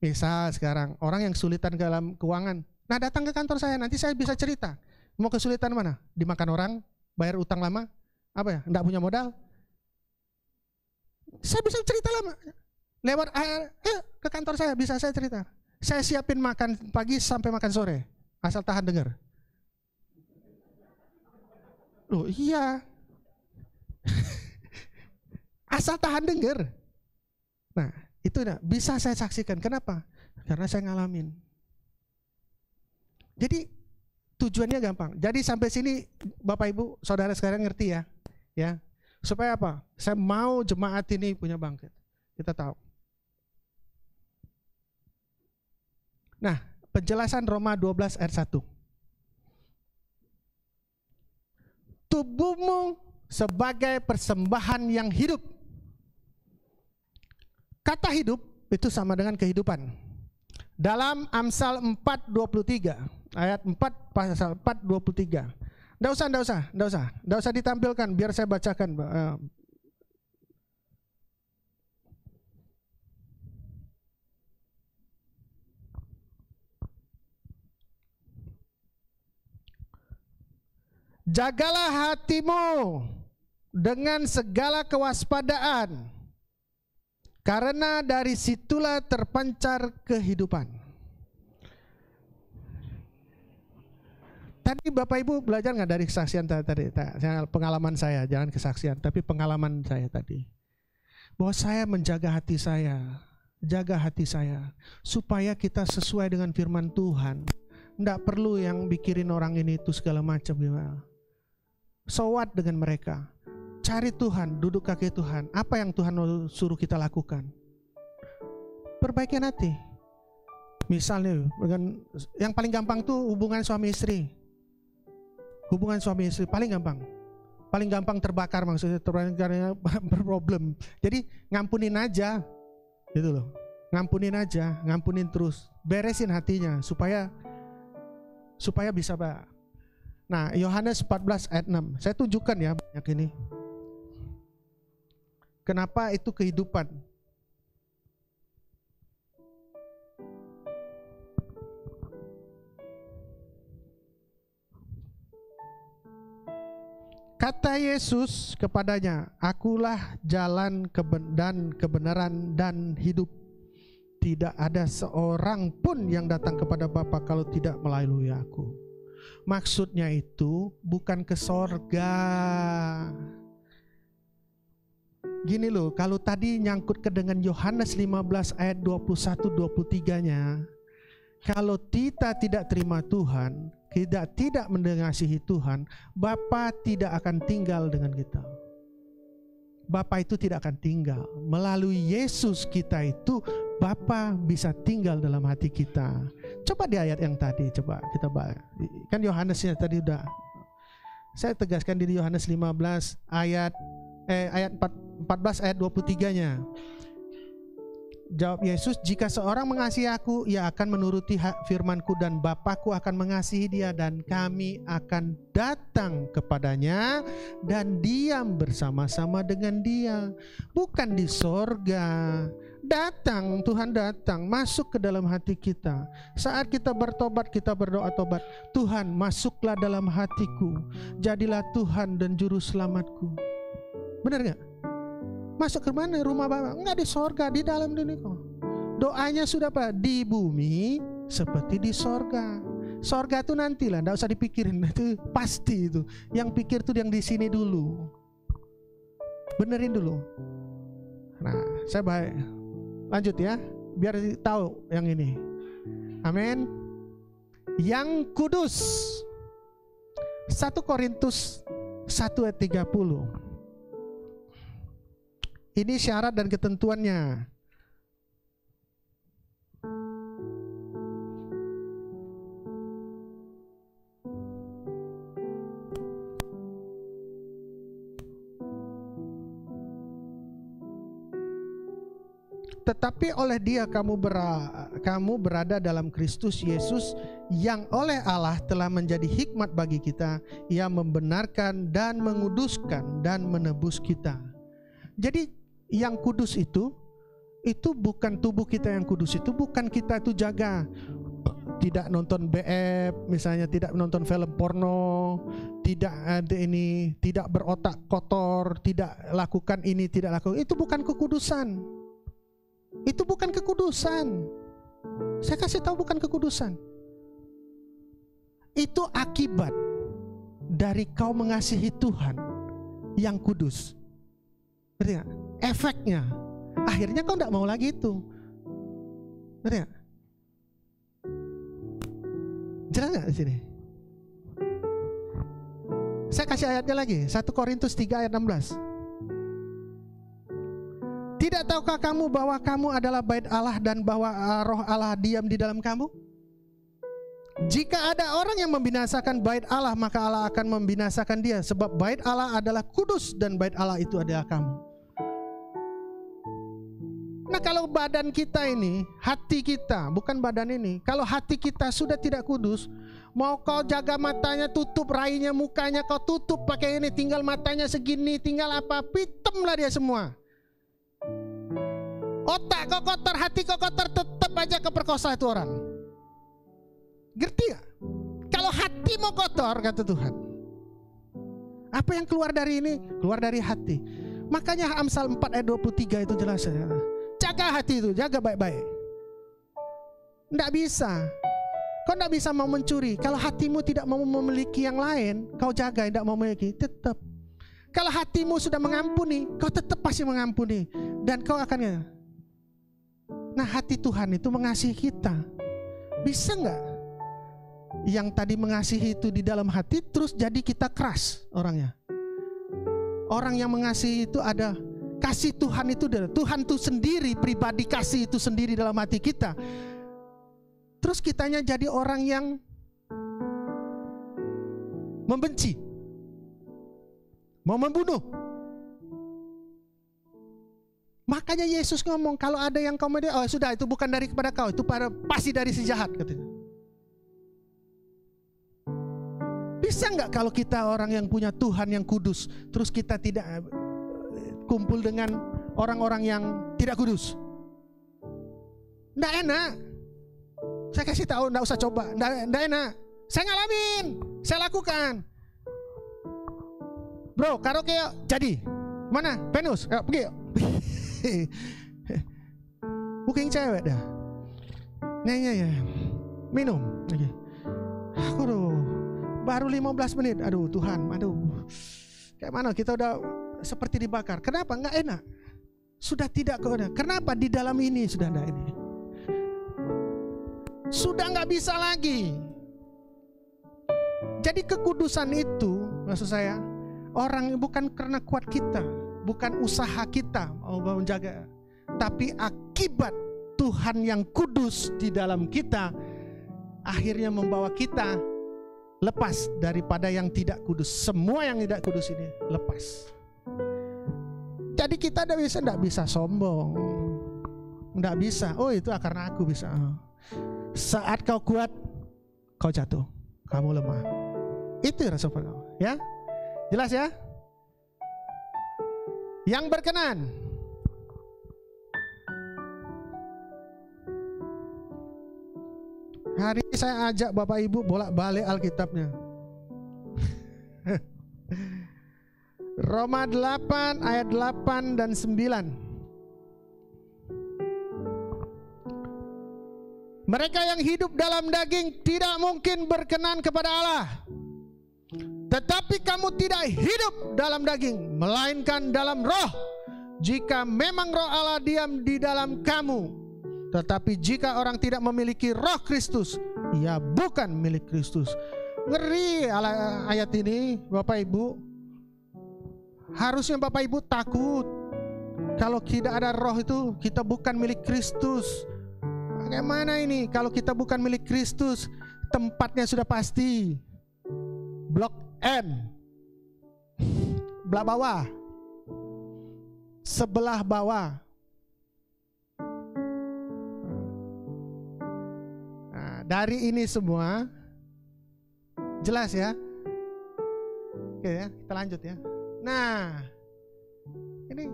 Misal sekarang, orang yang kesulitan dalam keuangan, nah datang ke kantor saya, nanti saya bisa cerita. Mau kesulitan mana? Dimakan orang, bayar utang lama, apa ya, enggak punya modal. Saya bisa cerita lama. Lewat ke kantor saya bisa saya cerita. Saya siapin makan pagi sampai makan sore. Asal tahan dengar. Loh iya. Asal tahan dengar. Nah itu bisa saya saksikan. Kenapa? Karena saya ngalamin. Jadi tujuannya gampang. Jadi sampai sini Bapak Ibu Saudara sekarang ngerti ya. Ya. Supaya apa? Saya mau jemaat ini punya bangkit. Kita tahu. Nah, penjelasan Roma 12 ayat 1. Tubuhmu sebagai persembahan yang hidup. Kata hidup itu sama dengan kehidupan. Dalam Amsal 4:23, ayat 4 pasal 4:23. Nggak usah ditampilkan, biar saya bacakan. Jagalah hatimu dengan segala kewaspadaan, karena dari situlah terpancar kehidupan. Tadi Bapak Ibu belajar nggak dari kesaksian tadi? Pengalaman saya, jangan kesaksian, tapi pengalaman saya tadi. Bahwa saya menjaga hati saya, jaga hati saya, supaya kita sesuai dengan firman Tuhan. Nggak perlu yang pikirin orang ini itu segala macam gimana. So what dengan mereka? Cari Tuhan, duduk kaki Tuhan. Apa yang Tuhan suruh kita lakukan? Perbaiki hati. Misalnya, yang paling gampang tuh hubungan suami istri. Hubungan suami istri paling gampang. Paling gampang terbakar, maksudnya terbakar berproblem. Jadi ngampunin aja, gitu loh. Ngampunin aja, ngampunin terus. Beresin hatinya supaya bisa Pak. Nah, Yohanes 14 ayat 6. Saya tunjukkan ya banyak ini. Kenapa itu kehidupan? Kata Yesus kepadanya, akulah jalan dan kebenaran dan hidup. Tidak ada seorang pun yang datang kepada Bapa kalau tidak melalui aku. Maksudnya itu bukan ke sorga. Gini loh, kalau tadi nyangkut ke dengan Yohanes 15 ayat 21-23-nya, kalau kita tidak terima Tuhan, kita tidak mengasihi Tuhan, Bapa tidak akan tinggal dengan kita. Bapa itu tidak akan tinggal. Melalui Yesus kita itu Bapa bisa tinggal dalam hati kita. Coba di ayat yang tadi, coba kita baca. Kan Yohanesnya tadi udah. Saya tegaskan di Yohanes 15 ayat 14 ayat 23-nya. Jawab Yesus, jika seorang mengasihi aku, ia akan menuruti firman-Ku dan Bapa-Ku akan mengasihi dia dan kami akan datang kepadanya dan diam bersama-sama dengan dia. Bukan di sorga. Datang, Tuhan datang, masuk ke dalam hati kita. Saat kita bertobat, kita berdoa tobat. Tuhan, masuklah dalam hatiku. Jadilah Tuhan dan juru selamatku. Benar gak? Masuk ke mana? Rumah Bapa? Enggak, di sorga, di dalam dunia. Doanya sudah Pak, di bumi seperti di sorga. Sorga itu nantilah, enggak usah dipikirin, itu pasti itu. Yang pikir tuh yang di sini dulu. Benerin dulu. Nah, saya baik. Lanjut ya. biar tahu yang ini. Amin. Yang kudus. 1 Korintus 1 ayat 30. Ini syarat dan ketentuannya. Tetapi oleh Dia kamu berada dalam Kristus Yesus, yang oleh Allah telah menjadi hikmat bagi kita. Ia membenarkan dan menguduskan dan menebus kita. Jadi yang kudus itu bukan tubuh kita yang kudus, itu bukan kita itu jaga. Tidak nonton BF, misalnya tidak menonton film porno, tidak ada ini, tidak berotak kotor, tidak lakukan ini, tidak lakukan itu, bukan kekudusan. Itu bukan kekudusan. Saya kasih tahu, bukan kekudusan. Itu akibat dari kau mengasihi Tuhan yang kudus. Ngerti gak? Efeknya akhirnya kau tidak mau lagi itu. Ngerti gak? Jelas gak di sini? Saya kasih ayatnya lagi, 1 Korintus 3 ayat 16. Tidak tahukah kamu bahwa kamu adalah bait Allah dan bahwa roh Allah diam di dalam kamu? Jika ada orang yang membinasakan bait Allah, maka Allah akan membinasakan dia. Sebab bait Allah adalah kudus dan bait Allah itu adalah kamu. Nah, kalau badan kita ini, hati kita, bukan badan ini, kalau hati kita sudah tidak kudus, mau kau jaga matanya, tutup rainya, mukanya kau tutup pakai ini, tinggal matanya segini, tinggal apa, pitemlah dia semua. Otak kau kotor, hati kau kotor, tetap aja keperkosa itu orang. Ngerti gak? Kalau hati mau kotor, kata Tuhan, apa yang keluar dari ini? Keluar dari hati. Makanya Amsal 4 ayat 23 itu jelas. Jaga hati itu, jaga baik-baik. Nggak bisa. Kau nggak bisa mau mencuri. Kalau hatimu tidak mau memiliki yang lain, kau jaga, tidak mau memiliki, tetap. Kalau hatimu sudah mengampuni, kau tetap pasti mengampuni. Dan kau akan... Nah, hati Tuhan itu mengasihi kita. Bisa nggak yang tadi mengasihi itu di dalam hati terus jadi kita keras orangnya? Orang yang mengasihi itu ada kasih Tuhan itu, Tuhan itu sendiri, pribadi kasih itu sendiri dalam hati kita. Terus kitanya jadi orang yang membenci, mau membunuh. Makanya Yesus ngomong, kalau ada yang kau media, oh sudah, itu bukan dari kepada kau, itu pasti dari si jahat, katanya. Bisa nggak kalau kita orang yang punya Tuhan yang kudus, terus kita tidak kumpul dengan orang-orang yang tidak kudus? Nggak enak. Saya kasih tahu, nggak usah coba, nggak enak. Saya ngalamin, saya lakukan. Bro, karaoke yuk, jadi. Mana? Venus, yuk, pergi yuk. Booking cewek dah. Ya. Minum lagi. Aduh, baru 15 menit. Aduh Tuhan, aduh. Kayak mana kita udah seperti dibakar. Kenapa? Nggak enak. Sudah tidak kena. Kenapa? Di dalam ini sudah ada ini. Sudah nggak bisa lagi. Jadi kekudusan itu, maksud saya, orang bukan karena kuat kita, bukan usaha kita mau menjaga, tapi akibat Tuhan yang kudus di dalam kita akhirnya membawa kita lepas daripada yang tidak kudus. Semua yang tidak kudus ini lepas. Jadi kita tidak bisa sombong, tidak bisa. Oh itu karena aku bisa. Saat kau kuat, kau jatuh, kamu lemah. Itu rasa kau, ya? Jelas ya? Yang berkenan. Hari ini saya ajak Bapak Ibu bolak-balik Alkitabnya. Roma 8 ayat 8 dan 9. Mereka yang hidup dalam daging tidak mungkin berkenan kepada Allah. Tetapi kamu tidak hidup dalam daging, melainkan dalam roh. Jika memang roh Allah diam di dalam kamu. Tetapi jika orang tidak memiliki roh Kristus, ia bukan milik Kristus. Ngeri ayat ini Bapak Ibu. Harusnya Bapak Ibu takut. Kalau tidak ada roh itu kita bukan milik Kristus. Bagaimana ini kalau kita bukan milik Kristus? Tempatnya sudah pasti Blok N, belah bawah, sebelah bawah. Nah, dari ini semua jelas ya. Oke ya, kita lanjut ya. Nah, ini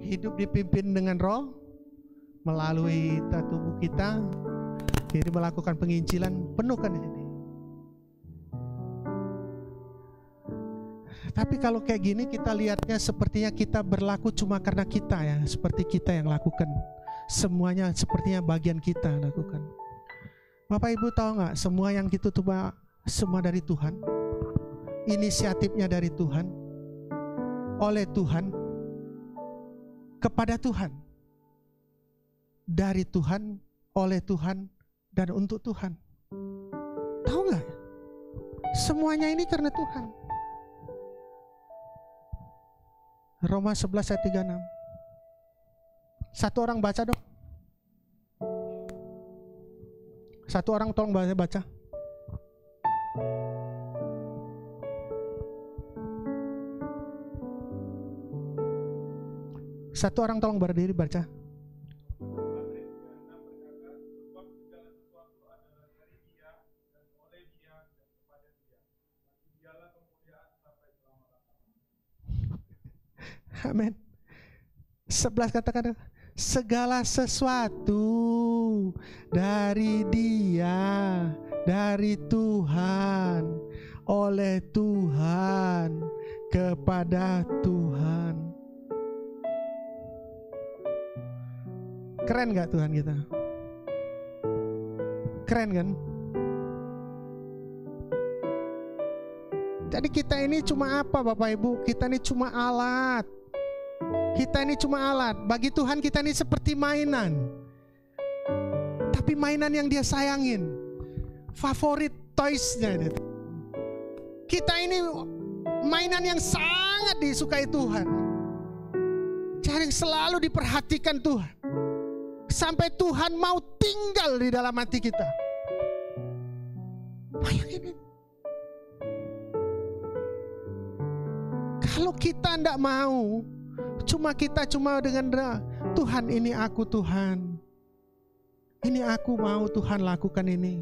hidup dipimpin dengan roh melalui tubuh kita. Jadi melakukan penginjilan penuhkan di sini. Tapi kalau kayak gini kita lihatnya sepertinya kita berlaku cuma karena kita ya, seperti kita yang lakukan. Semuanya sepertinya bagian kita lakukan. Bapak Ibu tahu nggak? Semua yang gitu tuh semua dari Tuhan. Inisiatifnya dari Tuhan, oleh Tuhan, kepada Tuhan, dari Tuhan, oleh Tuhan, dan untuk Tuhan. Tahu nggak? Semuanya ini karena Tuhan. Roma 11 ayat 36. Satu orang baca dong. Satu orang tolong baca. Satu orang tolong berdiri baca. Amin. 11 katakan, segala sesuatu dari Dia, dari Tuhan, oleh Tuhan, kepada Tuhan. Keren gak Tuhan kita? Keren kan? Jadi kita ini cuma apa Bapak Ibu? Kita ini cuma alat. Kita ini cuma alat. Bagi Tuhan kita ini seperti mainan. Tapi mainan yang Dia sayangin. Favorit toys-nya. Kita ini mainan yang sangat disukai Tuhan. Yang selalu diperhatikan Tuhan. Sampai Tuhan mau tinggal di dalam hati kita. Bayangin. Kalau kita tidak mau, kita cuma dengan Tuhan, ini aku Tuhan. Ini aku mau Tuhan lakukan ini.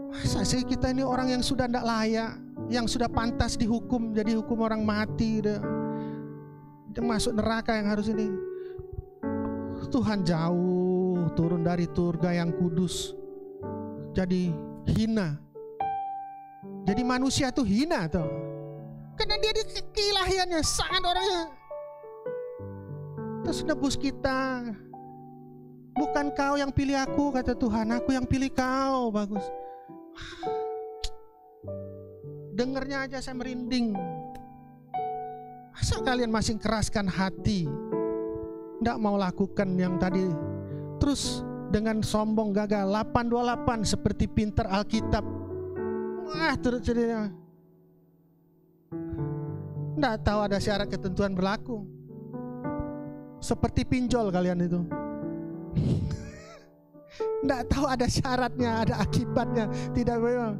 Masa sih kita ini orang yang sudah tidak layak, yang sudah pantas dihukum, jadi hukum orang mati, dia masuk neraka yang harus ini. Tuhan jauh turun dari surga yang kudus, jadi hina. Jadi manusia tuh hina tuh. Karena dia di keilahiannya sangat orangnya. Terus nebus kita. Bukan kau yang pilih aku, kata Tuhan, aku yang pilih kau. Bagus. Dengernya aja saya merinding. Masa kalian masih keraskan hati, tidak mau lakukan yang tadi. Terus dengan sombong gagal 828 seperti pinter Alkitab. Wah, terus jadinya tidak tahu ada syarat ketentuan berlaku. Seperti pinjol kalian itu. Tidak tahu ada syaratnya, ada akibatnya. Tidak memang.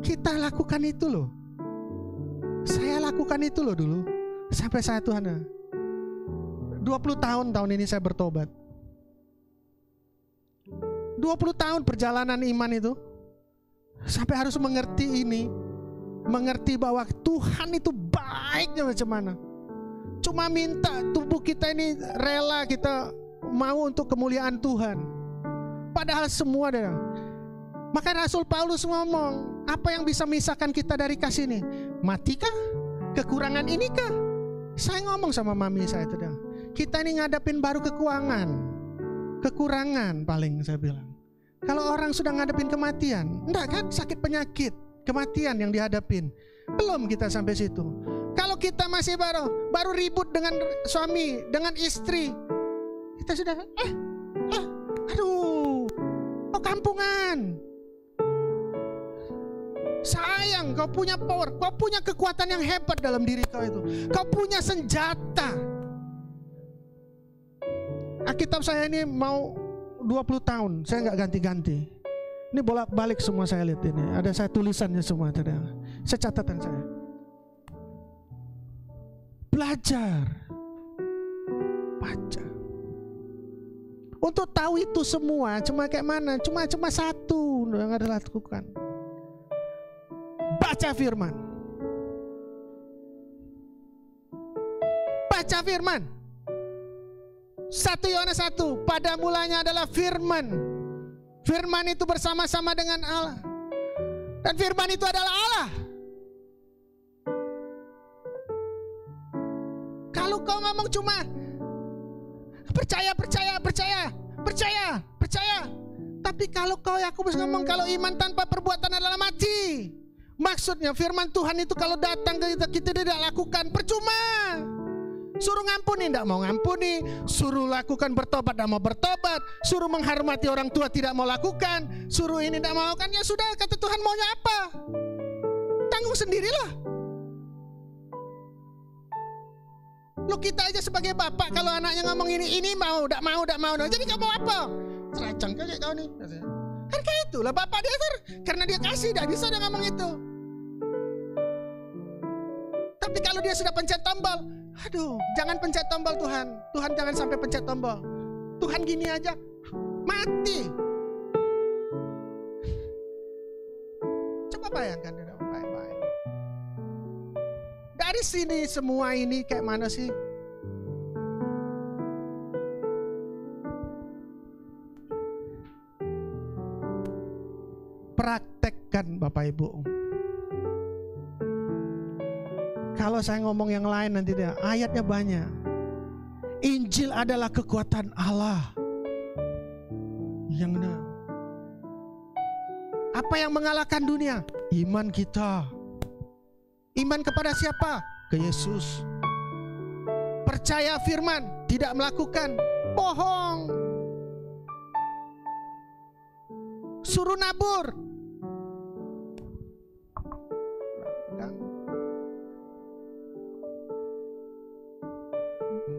Kita lakukan itu loh. Saya lakukan itu loh dulu. Sampai saya Tuhan 20 tahun ini saya bertobat. 20 tahun perjalanan iman itu. Sampai harus mengerti ini. Mengerti bahwa Tuhan itu baiknya macam mana. Cuma minta tubuh kita ini rela, kita mau untuk kemuliaan Tuhan. Padahal semua ada. Maka Rasul Paulus ngomong, apa yang bisa memisahkan kita dari kasih ini? Matikah? Kekurangan inikah? Saya ngomong sama mami saya itu dah. Kita ini ngadapin baru kekurangan paling saya bilang. Kalau orang sudah ngadepin kematian, enggak kan, sakit penyakit, kematian yang dihadapin. Belum kita sampai situ. Kalau kita masih baru ribut dengan suami, dengan istri, kita sudah aduh, kok kampungan. Sayang, kau punya power, kau punya kekuatan yang hebat dalam diri kau itu. Kau punya senjata. Alkitab saya ini mau 20 tahun, saya nggak ganti-ganti. Ini bolak-balik semua saya lihat ini. Ada saya tulisannya semua, saya catatan saya. Belajar, baca. Untuk tahu itu semua, cuma kayak mana? Cuma satu yang ada lakukan. Baca firman. Baca firman. 1 Yohanes 1, pada mulanya adalah firman. Firman itu bersama-sama dengan Allah. Dan firman itu adalah Allah. Kalau kau ngomong cuma percaya. Tapi kalau kau Yakobus ngomong kalau iman tanpa perbuatan adalah mati. Maksudnya firman Tuhan itu kalau datang ke kita tidak lakukan, percuma. Suruh ngampuni, tidak mau ngampuni. Suruh lakukan bertobat, tidak mau bertobat. Suruh menghormati orang tua, tidak mau lakukan. Suruh ini, tidak mau kan. Ya sudah, kata Tuhan maunya apa? Tanggung sendirilah. Lu kita aja sebagai bapak, kalau anaknya ngomong ini mau, tidak mau. Jadi kamu mau apa? Seracang kayak kau nih. Kan kayak itulah bapak dia karena dia kasih, tidak bisa dia ngomong itu. Tapi kalau dia sudah pencet tombol, aduh, jangan pencet tombol Tuhan. Tuhan jangan sampai pencet tombol. Tuhan gini aja, mati. Coba bayangkan baik-baik. Dari sini semua ini kayak mana sih? Praktekkan Bapak Ibu. Kalau saya ngomong yang lain nanti dia ayatnya banyak. Injil adalah kekuatan Allah. Yang benar. Apa yang mengalahkan dunia? Iman kita. Iman kepada siapa? Ke Yesus. Percaya firman, tidak melakukan, bohong. Suruh nabur.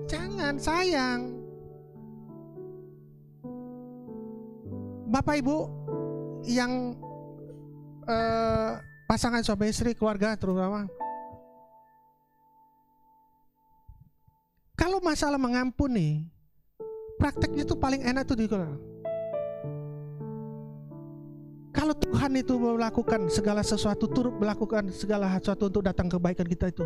Jangan, sayang. Bapak Ibu yang pasangan suami istri, keluarga terutama, kalau masalah mengampuni, prakteknya itu paling enak tuh di kalau Tuhan itu melakukan segala sesuatu, turut melakukan segala sesuatu untuk datang kebaikan kita itu.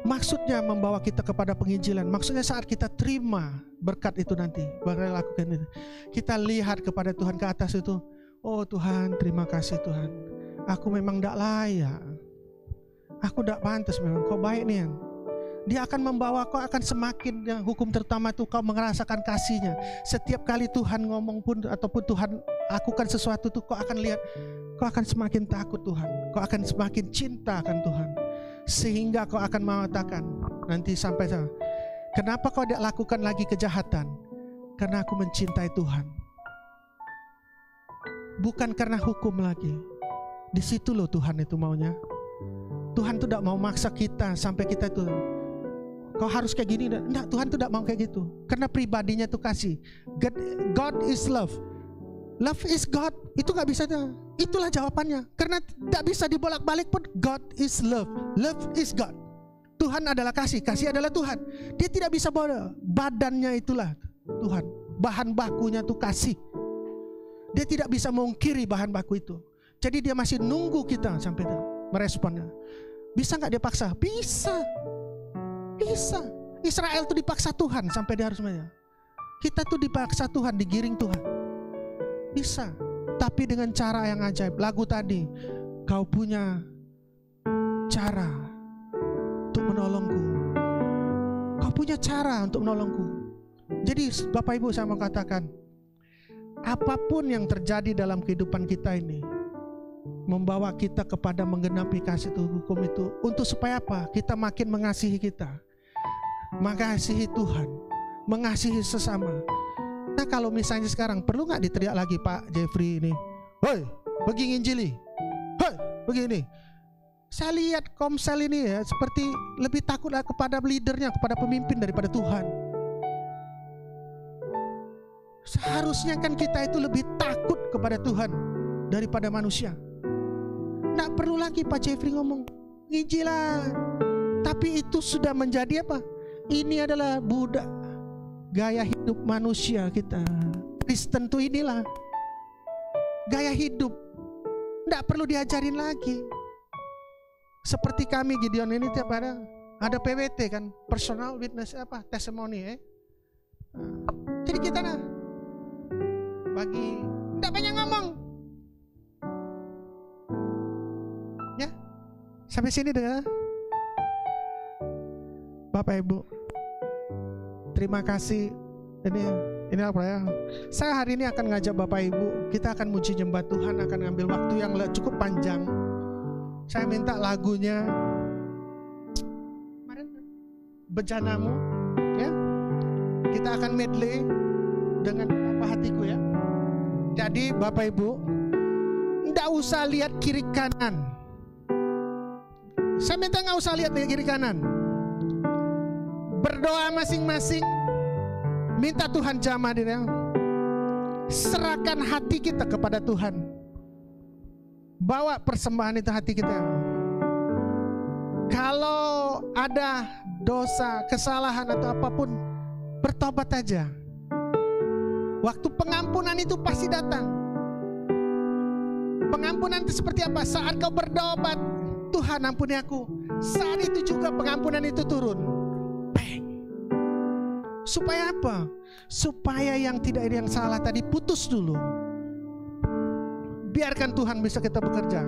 Maksudnya membawa kita kepada penginjilan. Maksudnya saat kita terima berkat itu nanti, bakal lakukan itu. Kita lihat kepada Tuhan ke atas itu. Oh Tuhan, terima kasih Tuhan. Aku memang tidak layak. Aku tidak pantas memang. Kau baik nih yang. Dia akan membawa kau akan semakin, yang hukum terutama itu kau merasakan kasihnya. Setiap kali Tuhan ngomong pun ataupun Tuhan lakukan sesuatu itu kau akan lihat, kau akan semakin takut Tuhan. Kau akan semakin cinta akan Tuhan. Sehingga kau akan mengatakan nanti sampai sana, kenapa kau tidak lakukan lagi kejahatan? Karena aku mencintai Tuhan. Bukan karena hukum lagi. Di situ loh Tuhan itu maunya. Tuhan tuh tidak mau maksa kita sampai kita itu kau harus kayak gini. Enggak, Tuhan tuh tidak mau kayak gitu. Karena pribadinya tuh kasih. God is love. Love is God. Itu gak bisa. Itulah jawabannya. Karena tidak bisa dibolak-balik pun. God is love. Love is God. Tuhan adalah kasih. Kasih adalah Tuhan. Dia tidak bisa bawa badannya itulah Tuhan. Bahan bakunya tuh kasih. Dia tidak bisa mengungkiri bahan baku itu. Jadi dia masih nunggu kita sampai meresponnya. Bisa gak dia paksa? Bisa. Bisa. Israel tuh dipaksa Tuhan sampai dia harus bayar. Kita tuh dipaksa Tuhan, digiring Tuhan. Bisa. Tapi dengan cara yang ajaib. Lagu tadi, kau punya cara untuk menolongku. Kau punya cara untuk menolongku. Jadi Bapak Ibu saya mau katakan, apapun yang terjadi dalam kehidupan kita ini, membawa kita kepada menggenapi kasih hukum itu. Untuk supaya apa? Kita makin mengasihi kita, mengasihi Tuhan, mengasihi sesama. Nah kalau misalnya sekarang, perlu gak diteriak lagi Pak Jeffrey ini, "Hoi, pergi nginjili, hoi, begini." Saya lihat Komsel ini ya, seperti lebih takutlah kepada leadernya, kepada pemimpin daripada Tuhan. Seharusnya kan kita itu lebih takut kepada Tuhan daripada manusia. Nggak perlu lagi Pak Jeffrey ngomong, nginjilah. Tapi itu sudah menjadi apa? Ini adalah budak gaya hidup manusia kita. Kristen tuh inilah gaya hidup, nggak perlu diajarin lagi. Seperti kami Gideon ini tiap ada PWT kan, personal witness testimoni Jadi kita bagi enggak banyak ngomong. Ya. Sampai sini dengar. Bapak Ibu, terima kasih. Ini apa ya? Saya hari ini akan ngajak Bapak Ibu, kita akan muji nyembah Tuhan, akan ambil waktu yang cukup panjang. Saya minta lagunya Bejanamu, ya. Kita akan medley dengan apa hatiku ya. Jadi Bapak Ibu, enggak usah lihat kiri kanan. Saya minta enggak usah lihat kiri kanan. Berdoa masing-masing, minta Tuhan jamah dia. Serahkan hati kita kepada Tuhan. Bawa persembahan itu hati kita. Kalau ada dosa, kesalahan atau apapun, bertobat aja. Waktu pengampunan itu pasti datang. Pengampunan itu seperti apa? Saat kau bertobat, Tuhan ampuni aku. Saat itu juga pengampunan itu turun. Bang. Supaya apa? Supaya yang tidak ada yang salah tadi putus dulu. Biarkan Tuhan bisa kita bekerja.